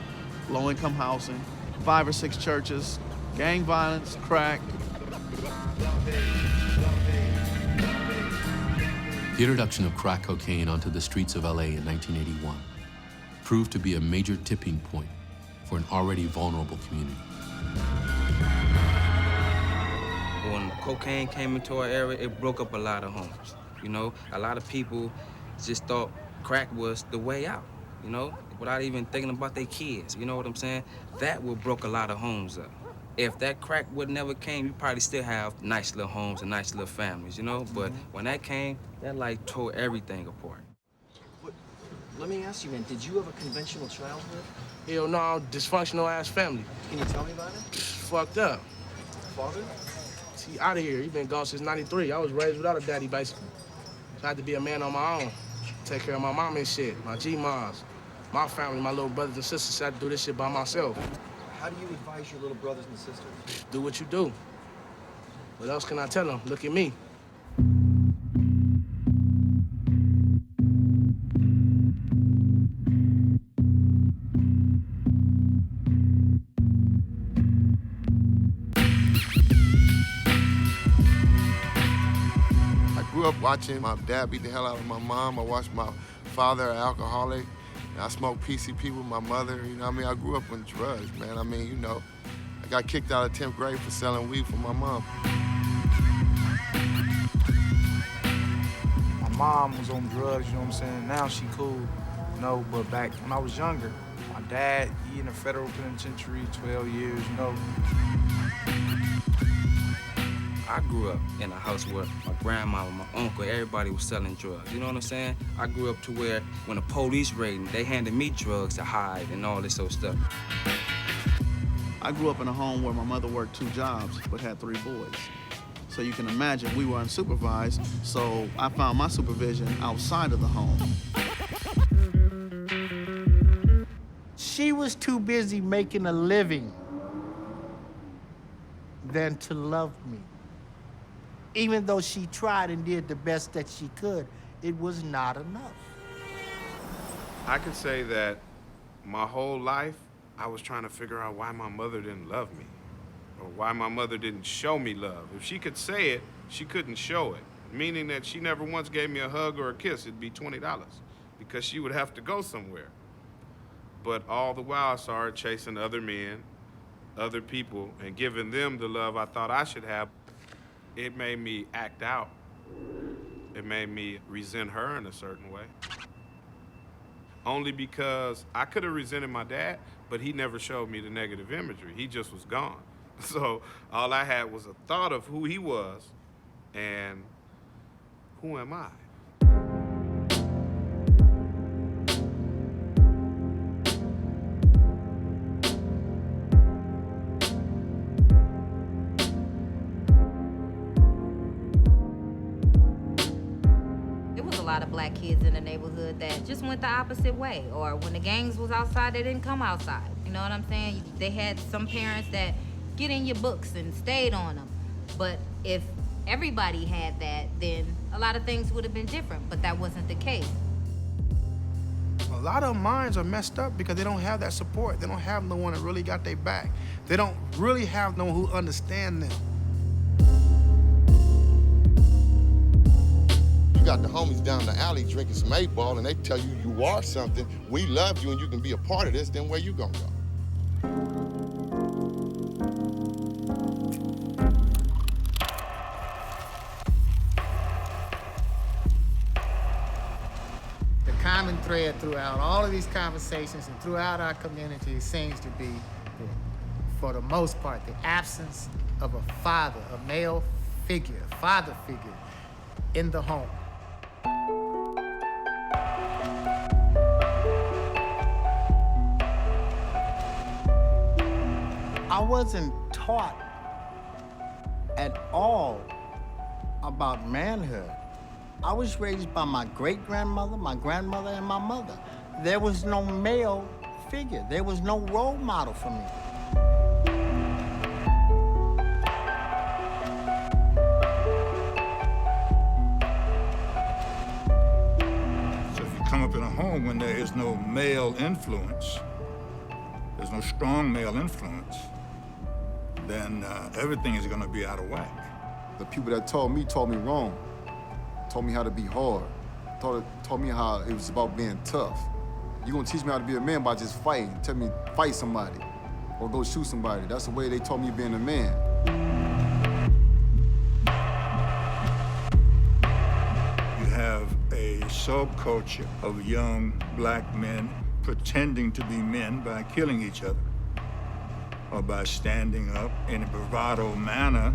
Low-income housing, 5 or 6 churches, gang violence, crack. The introduction of crack cocaine onto the streets of LA in 1981 proved to be a major tipping point for an already vulnerable community. when cocaine came into our area, it broke up a lot of homes. You know, a lot of people just thought crack was the way out, you know, without even thinking about their kids, you know what I'm saying? That would broke a lot of homes up. If that crack would never came, you probably still have nice little homes and nice little families, you know? But when that came, that like tore everything apart. Let me ask you, man, did you have a conventional childhood? Hell no, dysfunctional ass family. Can you tell me about it? Fucked up. Father? See, out of here. He been gone since '93. I was raised without a daddy, basically. So I had to be a man on my own. Take care of my mom and shit, my G-moms. My family, my little brothers and sisters, so I had to do this shit by myself. How do you advise your little brothers and sisters? Do what you do. What else can I tell them? Look at me. I grew up watching my dad beat the hell out of my mom. I watched my father, an alcoholic. And I smoked PCP with my mother. You know what I mean? I grew up on drugs, man. I mean, you know, I got kicked out of 10th grade for selling weed for my mom. My mom was on drugs, you know what I'm saying? Now she cool, you know, but back when I was younger, my dad, he in the federal penitentiary, 12 years, you know. I grew up in a house where my grandmama, my uncle, everybody was selling drugs. You know what I'm saying? I grew up to where when the police raided, they handed me drugs to hide and all this sort of stuff. I grew up in a home where my mother worked 2 jobs but had 3 boys. So you can imagine we were unsupervised, so I found my supervision outside of the home. She was too busy making a living than to love me. Even though she tried and did the best that she could, it was not enough. I can say that my whole life, I was trying to figure out why my mother didn't love me, or why my mother didn't show me love. If she could say it, she couldn't show it, meaning that she never once gave me a hug or a kiss. It'd be $20, because she would have to go somewhere. But all the while, I saw her chasing other men, other people, and giving them the love I thought I should have. It made me act out. It made me resent her in a certain way. Only because I could have resented my dad, but he never showed me the negative imagery. He just was gone. So all I had was a thought of who he was and who am I? A lot of black kids in the neighborhood that just went the opposite way, or when the gangs was outside, they didn't come outside. You know what I'm saying? They had some parents that get in your books and stayed on them. But if everybody had that, then a lot of things would have been different, but that wasn't the case. A lot of minds are messed up because they don't have that support. They don't have no one that really got their back. They don't really have no one who understands them. You got the homies down the alley drinking some 8-ball and they tell you you are something, we love you and you can be a part of this, then where you gonna go? The common thread throughout all of these conversations and throughout our community seems to be, for the most part, the absence of a father, a male figure, a father figure in the home. I wasn't taught at all about manhood. I was raised by my great-grandmother, my grandmother, and my mother. There was no male figure. There was no role model for me. So if you come up in a home when there is no male influence, there's no strong male influence, then everything is gonna be out of whack. The people that taught me wrong. Taught me how to be hard. Taught me how it was about being tough. You gonna teach me how to be a man by just fighting. Tell me fight somebody or go shoot somebody. That's the way they taught me being a man. subculture of young black men pretending to be men by killing each other or by standing up in a bravado manner.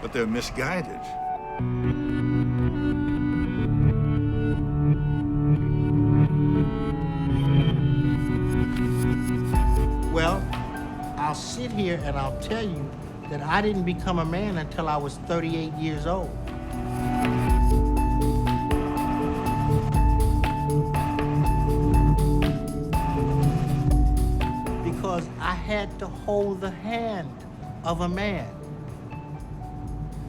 But they're misguided. Well, I'll sit here and I'll tell you that I didn't become a man until I was 38 years old. Because I had to hold the hand of a man.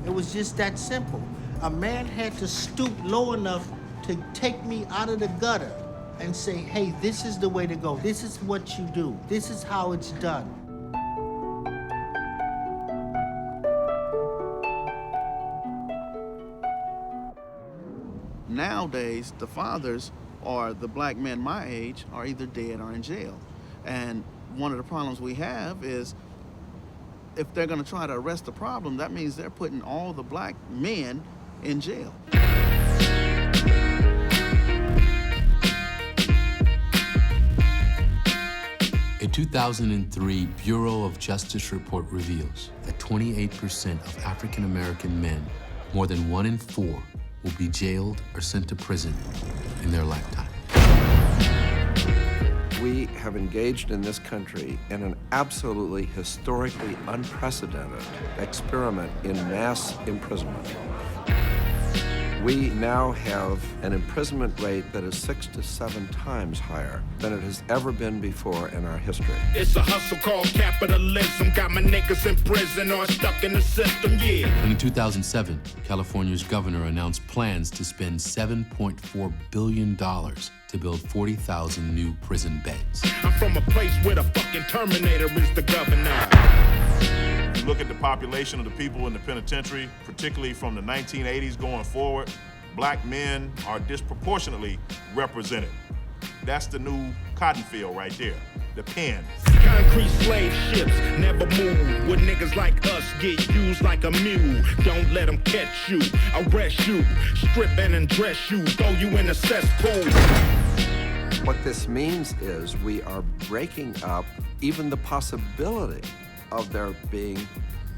It was just that simple. A man had to stoop low enough to take me out of the gutter and say, hey, this is the way to go. This is what you do. This is how it's done. Nowadays, the fathers or the black men my age are either dead or in jail. And one of the problems we have is if they're gonna try to arrest the problem, that means they're putting all the black men in jail. A 2003 Bureau of Justice report reveals that 28% of African American men, more than 1 in 4, will be jailed or sent to prison in their lifetime. We have engaged in this country in an absolutely historically unprecedented experiment in mass imprisonment. We now have an imprisonment rate that is 6 to 7 times higher than it has ever been before in our history. It's a hustle called capitalism. Got my niggas in prison or stuck in the system, yeah. And in 2007, California's governor announced plans to spend $7.4 billion to build 40,000 new prison beds. I'm from a place where the fucking Terminator is the governor. If you look at the population of the people in the penitentiary, particularly from the 1980s going forward, black men are disproportionately represented. That's the new cotton field right there, the pen. Concrete slave ships never move. Where niggas like us get used like a mule. Don't let them catch you, arrest you, strip and undress you, throw you in a cesspool. What this means is we are breaking up even the possibility of there being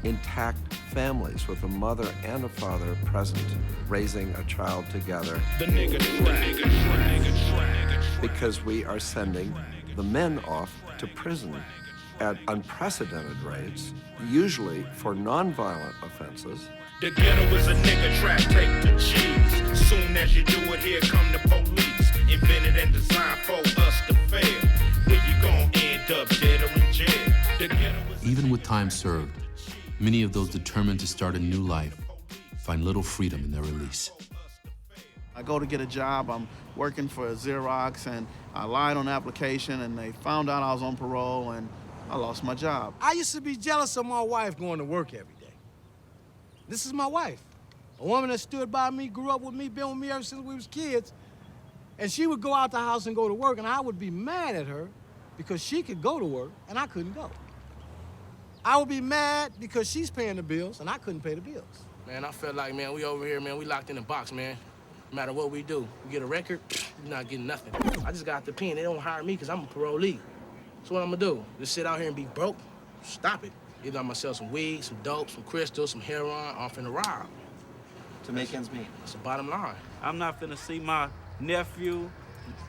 intact families with a mother and a father present, raising a child together. The nigga track. Because we are sending the men off to prison at unprecedented rates, usually for nonviolent offenses. The ghetto is a nigga trap, take the cheese. Soon as you do it, here come the police. Invented and designed for us to fail. Where you gon' end up, dead or in jail? The ghetto is Even with time served, many of those determined to start a new life find little freedom in their release. I go to get a job, I'm working for Xerox, and I lied on the application, and they found out I was on parole, and I lost my job. I used to be jealous of my wife going to work every day. This is my wife. A woman that stood by me, grew up with me, been with me ever since we was kids. And she would go out the house and go to work, and I would be mad at her because she could go to work and I couldn't go. I would be mad because she's paying the bills and I couldn't pay the bills. Man, I felt like, man, we over here, man, we locked in a box, man. No matter what we do, we get a record, you're not getting nothing. I just got the pen. They don't hire me because I'm a parolee. So what I'm gonna do? Just sit out here and be broke? Stop it. Either I'm gonna sell some weed, some dope, some crystals, some heroin, or I'm finna rob. To make ends meet. That's the bottom line. I'm not finna see my nephew,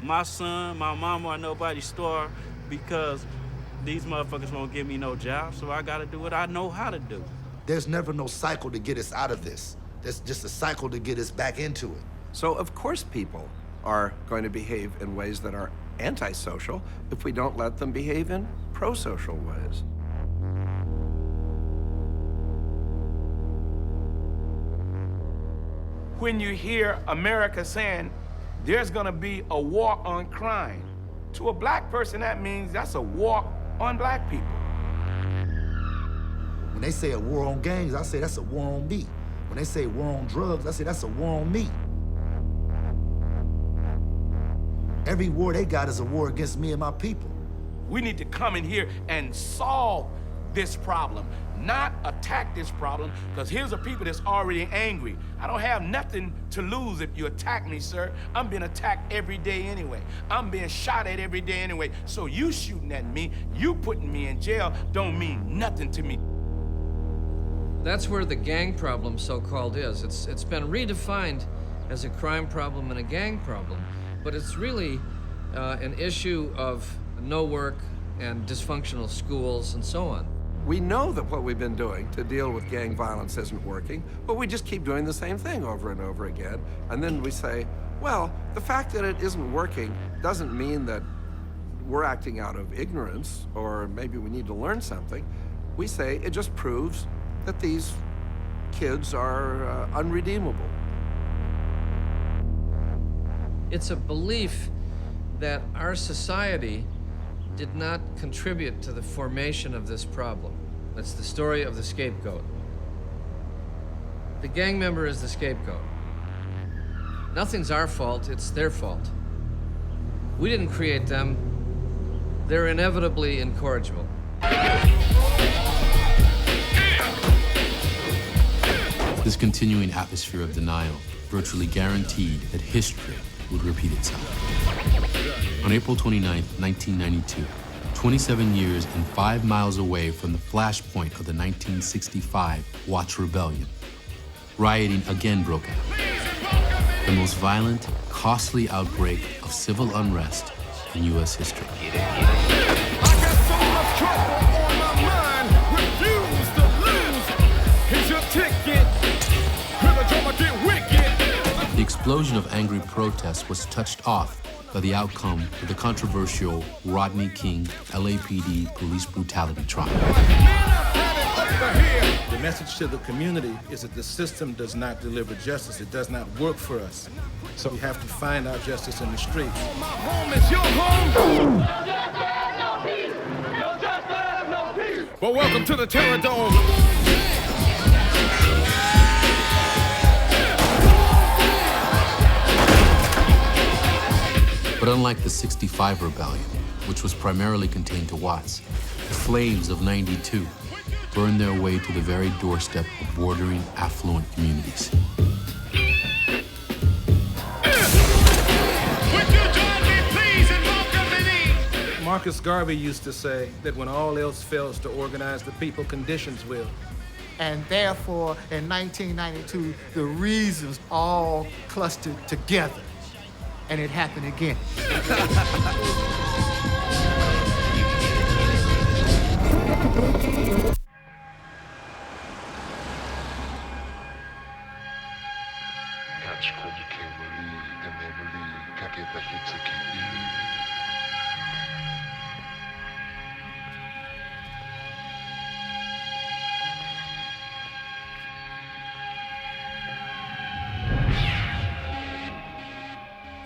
my son, my mama, or nobody starve because these motherfuckers won't give me no job, so I gotta do what I know how to do. There's never no cycle to get us out of this. There's just a cycle to get us back into it. So of course people are going to behave in ways that are antisocial if we don't let them behave in pro-social ways. When you hear America saying there's gonna be a war on crime, to a black person that means that's a war on black people. When they say a war on gangs, I say that's a war on me. When they say war on drugs, I say that's a war on me. Every war they got is a war against me and my people. We need to come in here and solve this problem, not attack this problem, because here's a people that's already angry. I don't have nothing to lose if you attack me, sir. I'm being attacked every day anyway. I'm being shot at every day anyway. So you shooting at me, you putting me in jail don't mean nothing to me. That's where the gang problem, so-called, is. It's been redefined as a crime problem and a gang problem, but it's really an issue of no work and dysfunctional schools and so on. We know that what we've been doing to deal with gang violence isn't working, but we just keep doing the same thing over and over again. And then we say, well, the fact that it isn't working doesn't mean that we're acting out of ignorance or maybe we need to learn something. We say it just proves that these kids are unredeemable. It's a belief that our society did not contribute to the formation of this problem. That's the story of the scapegoat. The gang member is the scapegoat. Nothing's our fault, it's their fault. We didn't create them. They're inevitably incorrigible. This continuing atmosphere of denial virtually guaranteed that history would repeat itself. On April 29, 1992, 27 years and 5 miles away from the flashpoint of the 1965 Watts Rebellion, rioting again broke out. The most violent, costly outbreak of civil unrest in U.S. history. The explosion of angry protests was touched off by the outcome of the controversial Rodney King LAPD police brutality trial. The message to the community is that the system does not deliver justice. It does not work for us. So we have to find our justice in the streets. Well, welcome to the Terror Dome. But unlike the '65 rebellion, which was primarily contained to Watts, the flames of '92 burned their way to the very doorstep of bordering affluent communities. Marcus Garvey used to say that when all else fails to organize the people, conditions will. And therefore, in 1992, the reasons all clustered together. And it happened again.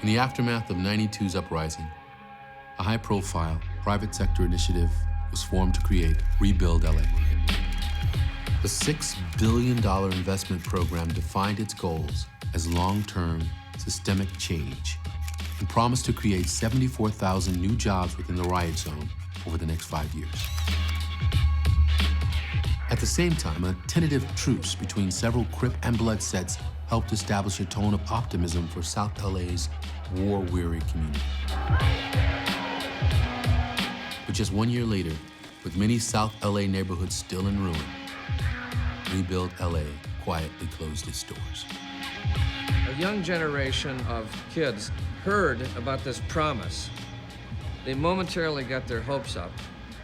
In the aftermath of '92's uprising, a high-profile private sector initiative was formed to create Rebuild LA. The $6 billion investment program defined its goals as long-term, systemic change and promised to create 74,000 new jobs within the riot zone over the next 5 years. At the same time, a tentative truce between several Crip and Blood sets helped establish a tone of optimism for South LA's war-weary community. But just 1 year later, with many South LA neighborhoods still in ruin, Rebuild LA quietly closed its doors. A young generation of kids heard about this promise. They momentarily got their hopes up.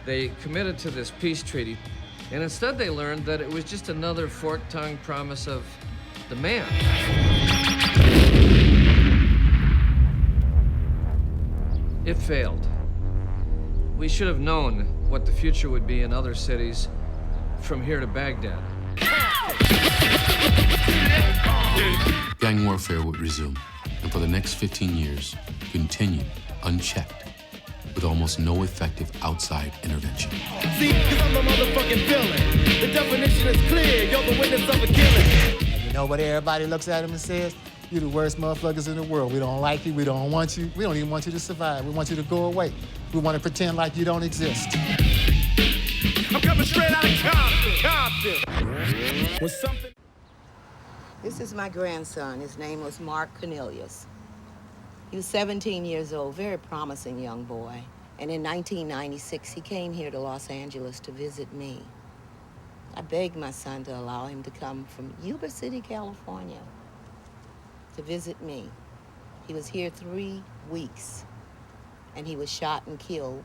They committed to this peace treaty, and instead they learned that it was just another fork-tongued promise of the man. It failed. We should have known what the future would be in other cities from here to Baghdad. Gang warfare would resume, and for the next 15 years, continue unchecked, with almost no effective outside intervention. See, cause I'm the motherfucking villain. The definition is clear, you're the witness of a killing. And you know what everybody looks at him and says? You're the worst motherfuckers in the world. We don't like you, we don't want you. We don't even want you to survive. We want you to go away. We want to pretend like you don't exist. I'm coming straight out of Compton. When something. This is my grandson. His name was Mark Cornelius. He was 17 years old, very promising young boy. And in 1996, he came here to Los Angeles to visit me. I begged my son to allow him to come from Yuba City, California, to visit me. He was here 3 weeks, and he was shot and killed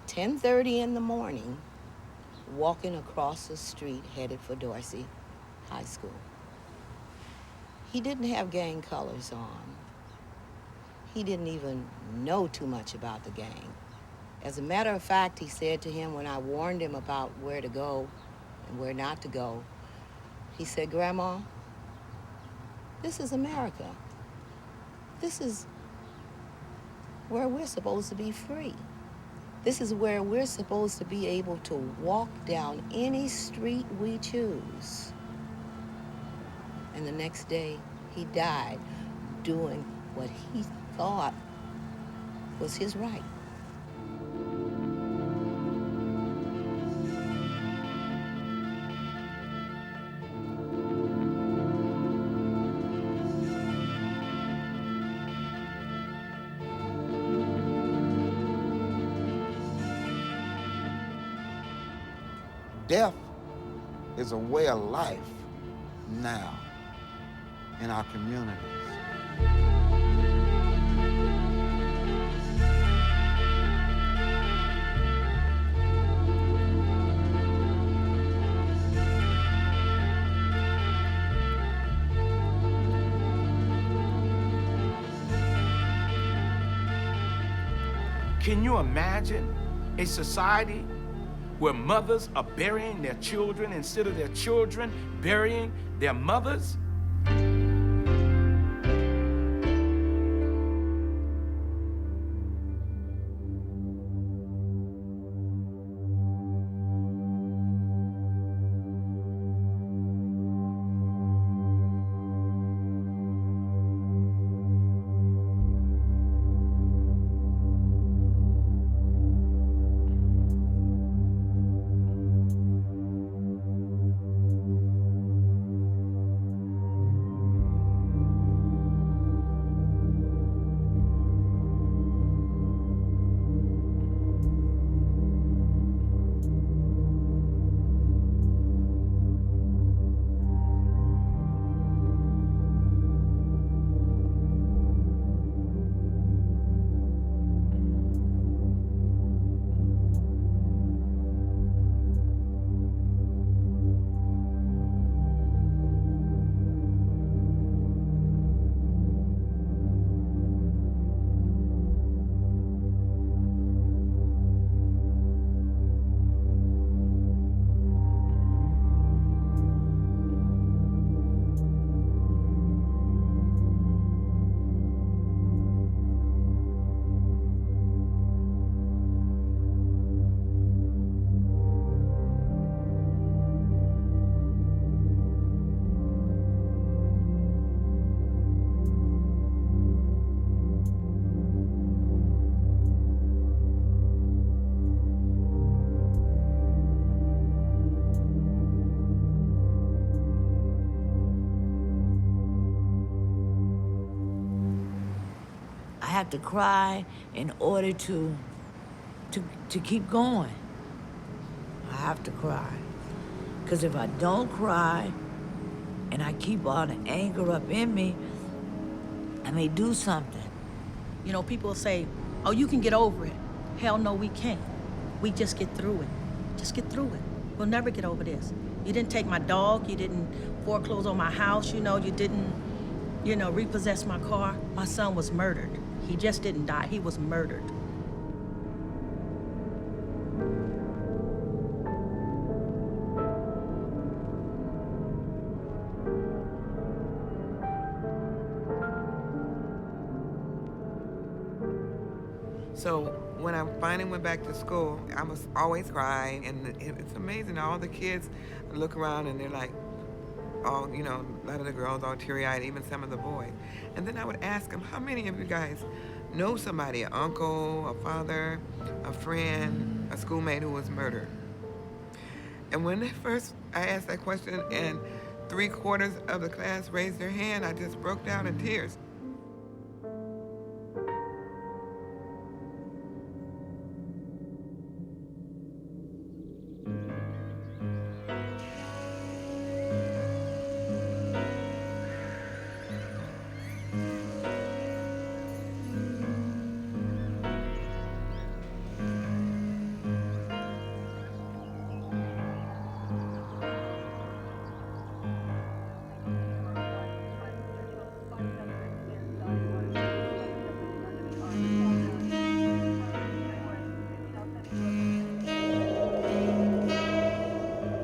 10:30 in the morning, walking across the street headed for Dorsey High School. He didn't have gang colors on. He didn't even know too much about the gang. As a matter of fact, he said to him when I warned him about where to go and where not to go, he said, "Grandma, this is America. This is where we're supposed to be free. This is where we're supposed to be able to walk down any street we choose." And the next day, he died doing what he thought was his right. Death is a way of life now in our communities. Can you imagine a society where mothers are burying their children instead of their children burying their mothers? I have to cry in order to keep going. I have to cry. Because if I don't cry and I keep all the anger up in me, I may do something. You know, people say, oh, you can get over it. Hell no, we can't. We just get through it. Just get through it. We'll never get over this. You didn't take my dog, you didn't foreclose on my house, you know, you didn't, you know, repossess my car. My son was murdered. He just didn't die, he was murdered. So when I finally went back to school, I was always crying, and it's amazing. All the kids look around and they're like, all, you know, a lot of the girls all teary-eyed, even some of the boys. And then I would ask them, how many of you guys know somebody, an uncle, a father, a friend, a schoolmate who was murdered? And when I asked that question and 3/4 of the class raised their hand, I just broke down in tears.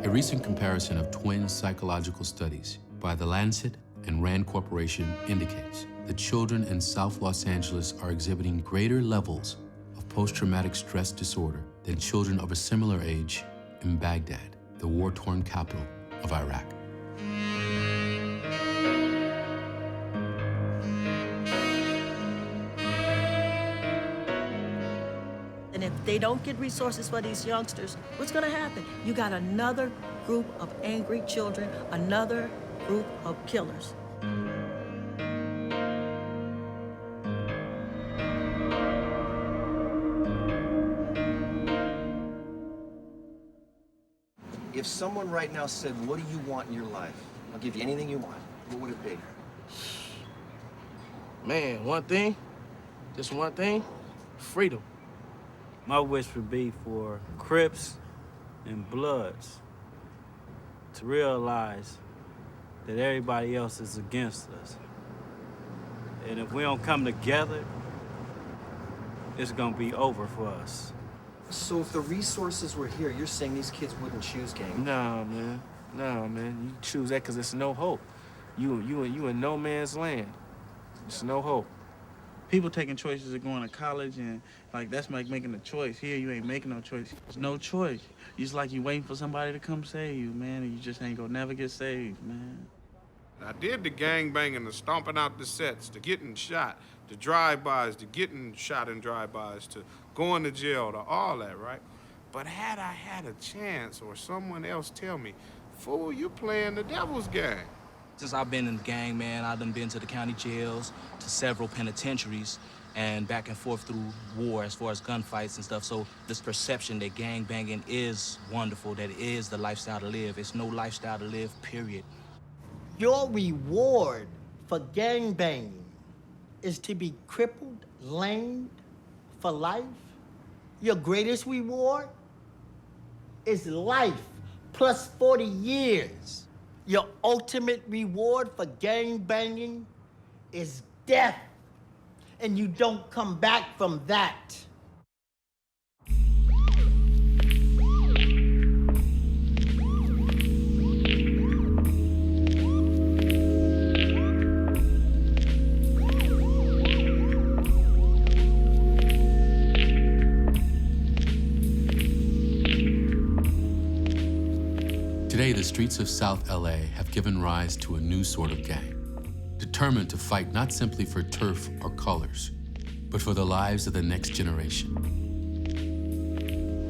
A recent comparison of twin psychological studies by The Lancet and RAND Corporation indicates that children in South Los Angeles are exhibiting greater levels of post-traumatic stress disorder than children of a similar age in Baghdad, the war-torn capital of Iraq. And if they don't get resources for these youngsters, what's gonna happen? You got another group of angry children, another group of killers. If someone right now said, what do you want in your life? I'll give you anything you want. What would it be? Man, one thing, just one thing, freedom. My wish would be for Crips and Bloods to realize that everybody else is against us. And if we don't come together, it's gonna be over for us. So if the resources were here, you're saying these kids wouldn't choose gang? Nah, man. Nah, man. You choose that because it's no hope. You in no man's land. It's no hope. People taking choices of going to college and like that's like making a choice. Here you ain't making no choice. There's no choice. It's like you waiting for somebody to come save you, man, and you just ain't gonna never get saved, man. I did the gangbanging, the stomping out the sets, the getting shot, the drive-bys, the getting shot in drive-bys, to going to jail, to all that, right? But had I had a chance or someone else tell me, fool, you playing the devil's game. Since I've been in the gang, man, I've done been to the county jails, to several penitentiaries, and back and forth through war as far as gunfights and stuff. So this perception that gang banging is wonderful, that it is the lifestyle to live. It's no lifestyle to live, period. Your reward for gang banging is to be crippled, lamed for life. Your greatest reward is life plus 40 years. Your ultimate reward for gang banging is death, and you don't come back from that. Today, the streets of South LA have given rise to a new sort of gang, determined to fight not simply for turf or colors, but for the lives of the next generation.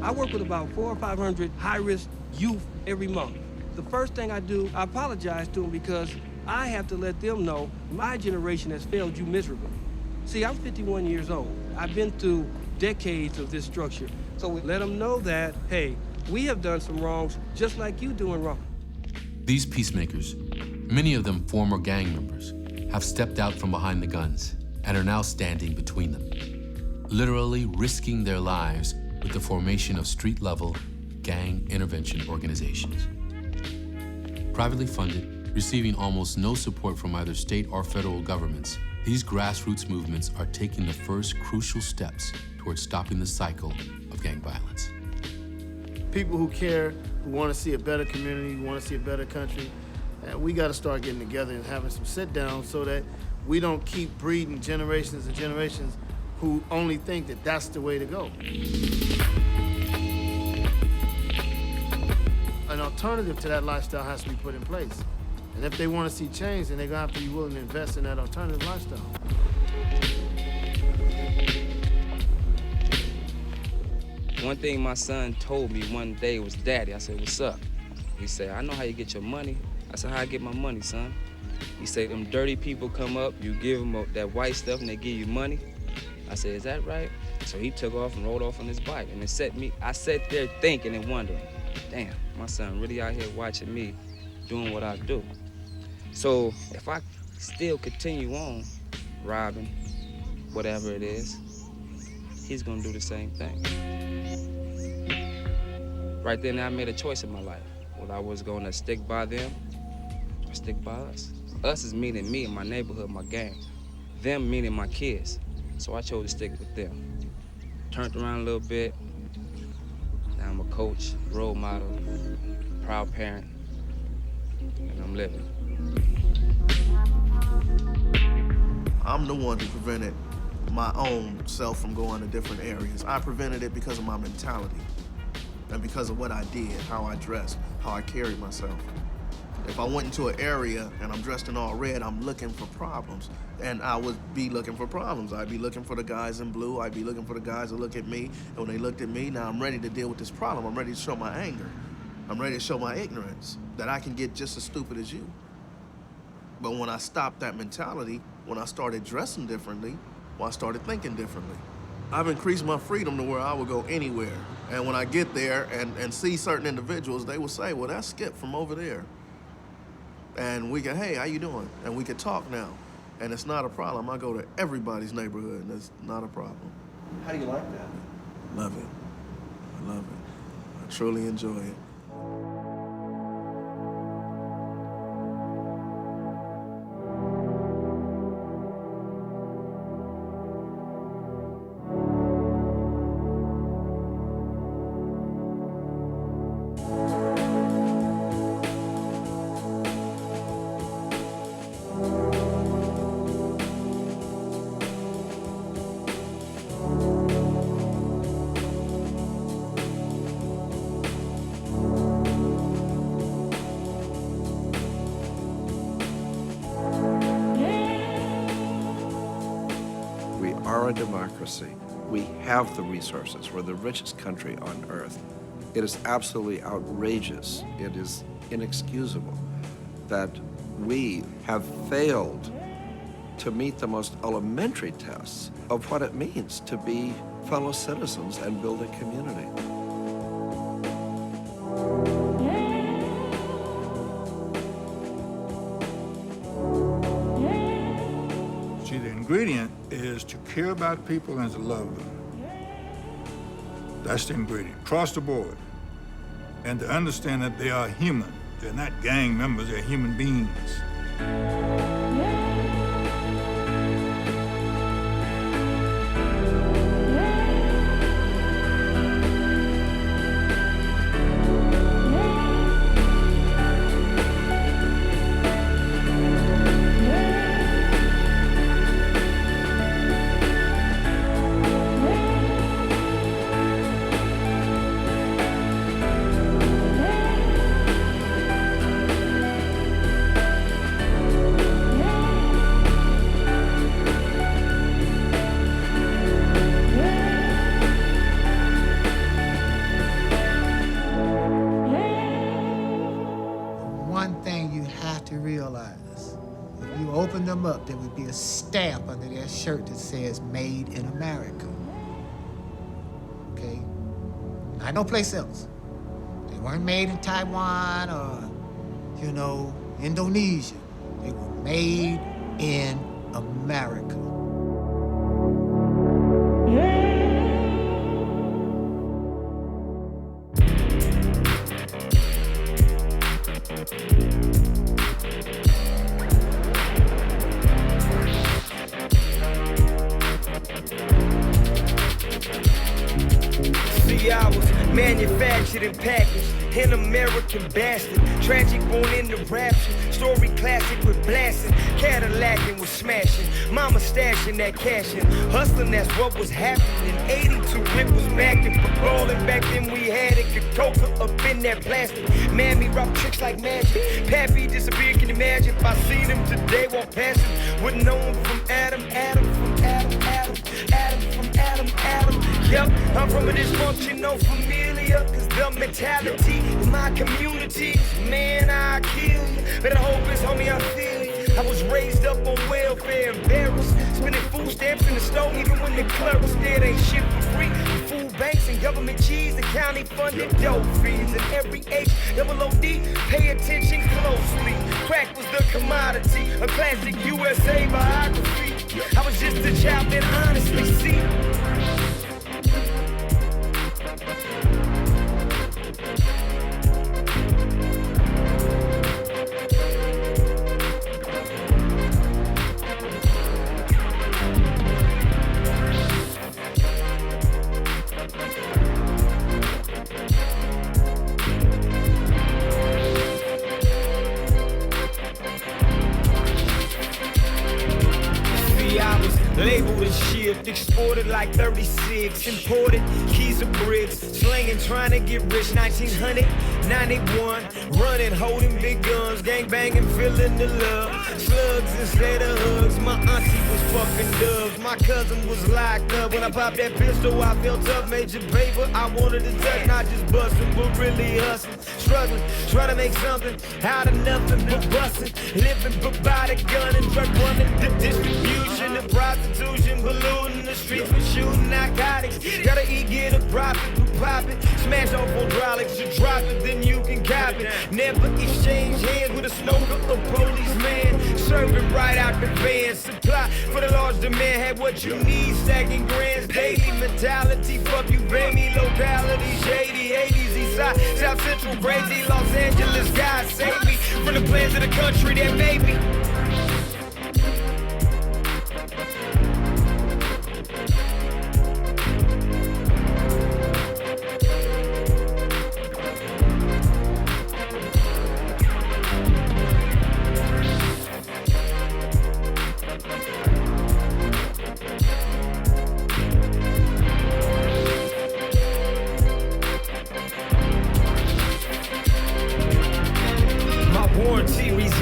I work with about 400 or 500 high-risk youth every month. The first thing I do, I apologize to them because I have to let them know my generation has failed you miserably. See, I'm 51 years old. I've been through decades of this structure. So we let them know that, hey, we have done some wrongs just like you doing wrong. These peacemakers, many of them former gang members, have stepped out from behind the guns and are now standing between them, literally risking their lives with the formation of street-level gang intervention organizations. Privately funded, receiving almost no support from either state or federal governments, these grassroots movements are taking the first crucial steps towards stopping the cycle of gang violence. People who care, who want to see a better community, who want to see a better country, we got to start getting together and having some sit-downs so that we don't keep breeding generations and generations who only think that that's the way to go. An alternative to that lifestyle has to be put in place. And if they want to see change, then they're going to have to be willing to invest in that alternative lifestyle. One thing my son told me one day was, Daddy, I said, what's up? He said, I know how you get your money. I said, how I get my money, son? He said, them dirty people come up, you give them that white stuff and they give you money. I said, is that right? So he took off and rode off on his bike, and I sat there thinking and wondering, damn, my son really out here watching me doing what I do. So if I still continue on robbing, whatever it is, he's gonna do the same thing. Right then, I made a choice in my life. Whether I was gonna stick by them or stick by us. Us is meaning me and my neighborhood, my gang. Them meaning my kids. So I chose to stick with them. Turned around a little bit. Now I'm a coach, role model, proud parent, and I'm living. I'm the one who prevented my own self from going to different areas. I prevented it because of my mentality and because of what I did, how I dressed, how I carried myself. If I went into an area and I'm dressed in all red, I'm looking for problems. And I would be looking for problems. I'd be looking for the guys in blue. I'd be looking for the guys that look at me. And when they looked at me, now I'm ready to deal with this problem. I'm ready to show my anger. I'm ready to show my ignorance, that I can get just as stupid as you. But when I stopped that mentality, when I started dressing differently, well, I started thinking differently. I've increased my freedom to where I would go anywhere. And when I get there and see certain individuals, they will say, well, that's Skip from over there. And we can, hey, how you doing? And we can talk now. And it's not a problem. I go to everybody's neighborhood, and it's not a problem. How do you like that? Love it. I love it. I truly enjoy it. A democracy. We have the resources. We're the richest country on earth. It is absolutely outrageous. It is inexcusable that we have failed to meet the most elementary tests of what it means to be fellow citizens and build a community. The ingredient is to care about people and to love them. That's the ingredient, across the board. And to understand that they are human. They're not gang members, they're human beings. Up, there would be a stamp under their shirt that says Made in America. Okay? Not no place else. They weren't made in Taiwan or, you know, Indonesia. They were made in America. Manufactured and packaged, an American bastard. Tragic born in the rapture, story classic with blasting. Cadillacing with smashing, mama stashing that cash in. Hustling, that's what was happening. 82 it was macking, but rolling back then we had it. Coca up in that plastic. Mammy rock tricks like magic. Pappy disappeared, can you imagine? If I seen him today, walk past him. Wouldn't know him from Adam, Adam from Adam, Adam, Adam from Adam, Adam. Yep. I'm from a dysfunctional familia, cause the mentality in my community, man, I kill you. But I hope it's homie, I feel you. I was raised up on welfare, embarrassed, spending food stamps in the store, even when the clerks there ain't shit for free. Food banks and government cheese, the county funded dope fees. At every age, double OD, pay attention closely. Crack was the commodity, a classic USA biography. I was just a child that honestly see. Labeled as shift, exported like 36, imported keys of bricks, slinging, trying to get rich. 1991, running, holding big guns, gang banging, feeling the love. Slugs instead of hugs. My auntie was fucking doves. My cousin was locked up. When I popped that pistol, I felt up. Major paper, I wanted to touch, not just busting, but really hustling, struggling, trying to make something out of nothing but busting, living but by the gun and drug running, the distribution, the prostitution, polluting the streets for shooting narcotics. Gotta eat, get a profit, pop it, smash off hydraulics, you drop it, then you can cop it. Never exchange hands with a smoker or policeman. Serving right out the van. Supply for the large demand. Had what you need, stacking grands daily. Mentality, fuck you, baby. Locality, shady, 80s, east side, South Central, crazy, Los Angeles. God save me from the plans of the country that made me.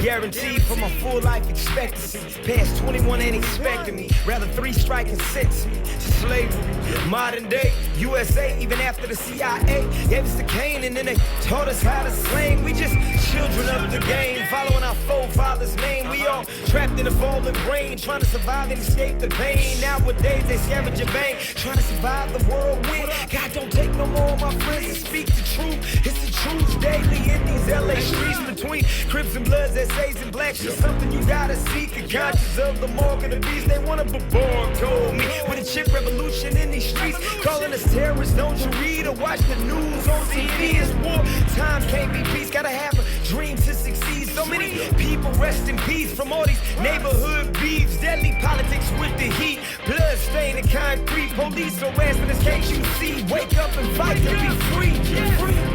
Guaranteed for my full life expectancy. Past 21 ain't expecting me. Rather 3 strike and sentence me to slavery. Modern day USA, even after the CIA gave us the cane and then they taught us how to slang. We just children of the game, following our forefathers' name. We all trapped in a fallen brain, trying to survive and escape the pain. Nowadays they scavenge your vein, trying to survive the whirlwind. God, don't take no more of my friends and speak the truth. It's the truth daily in these LA streets between Crips and Bloods, essays and blacks. Just something you gotta seek. The conscience of the mark of the beast. They wanna be born, told me. With a chip revolution in these streets, calling us terrorists. Don't you read or watch the news on TV? It's war. Time can't be peace. Gotta have a dream to succeed. So many people rest in peace from all these neighborhood beefs. Deadly politics with the heat. Blood stained the concrete. Police harassment us, can't you see? Wake up and fight to be free.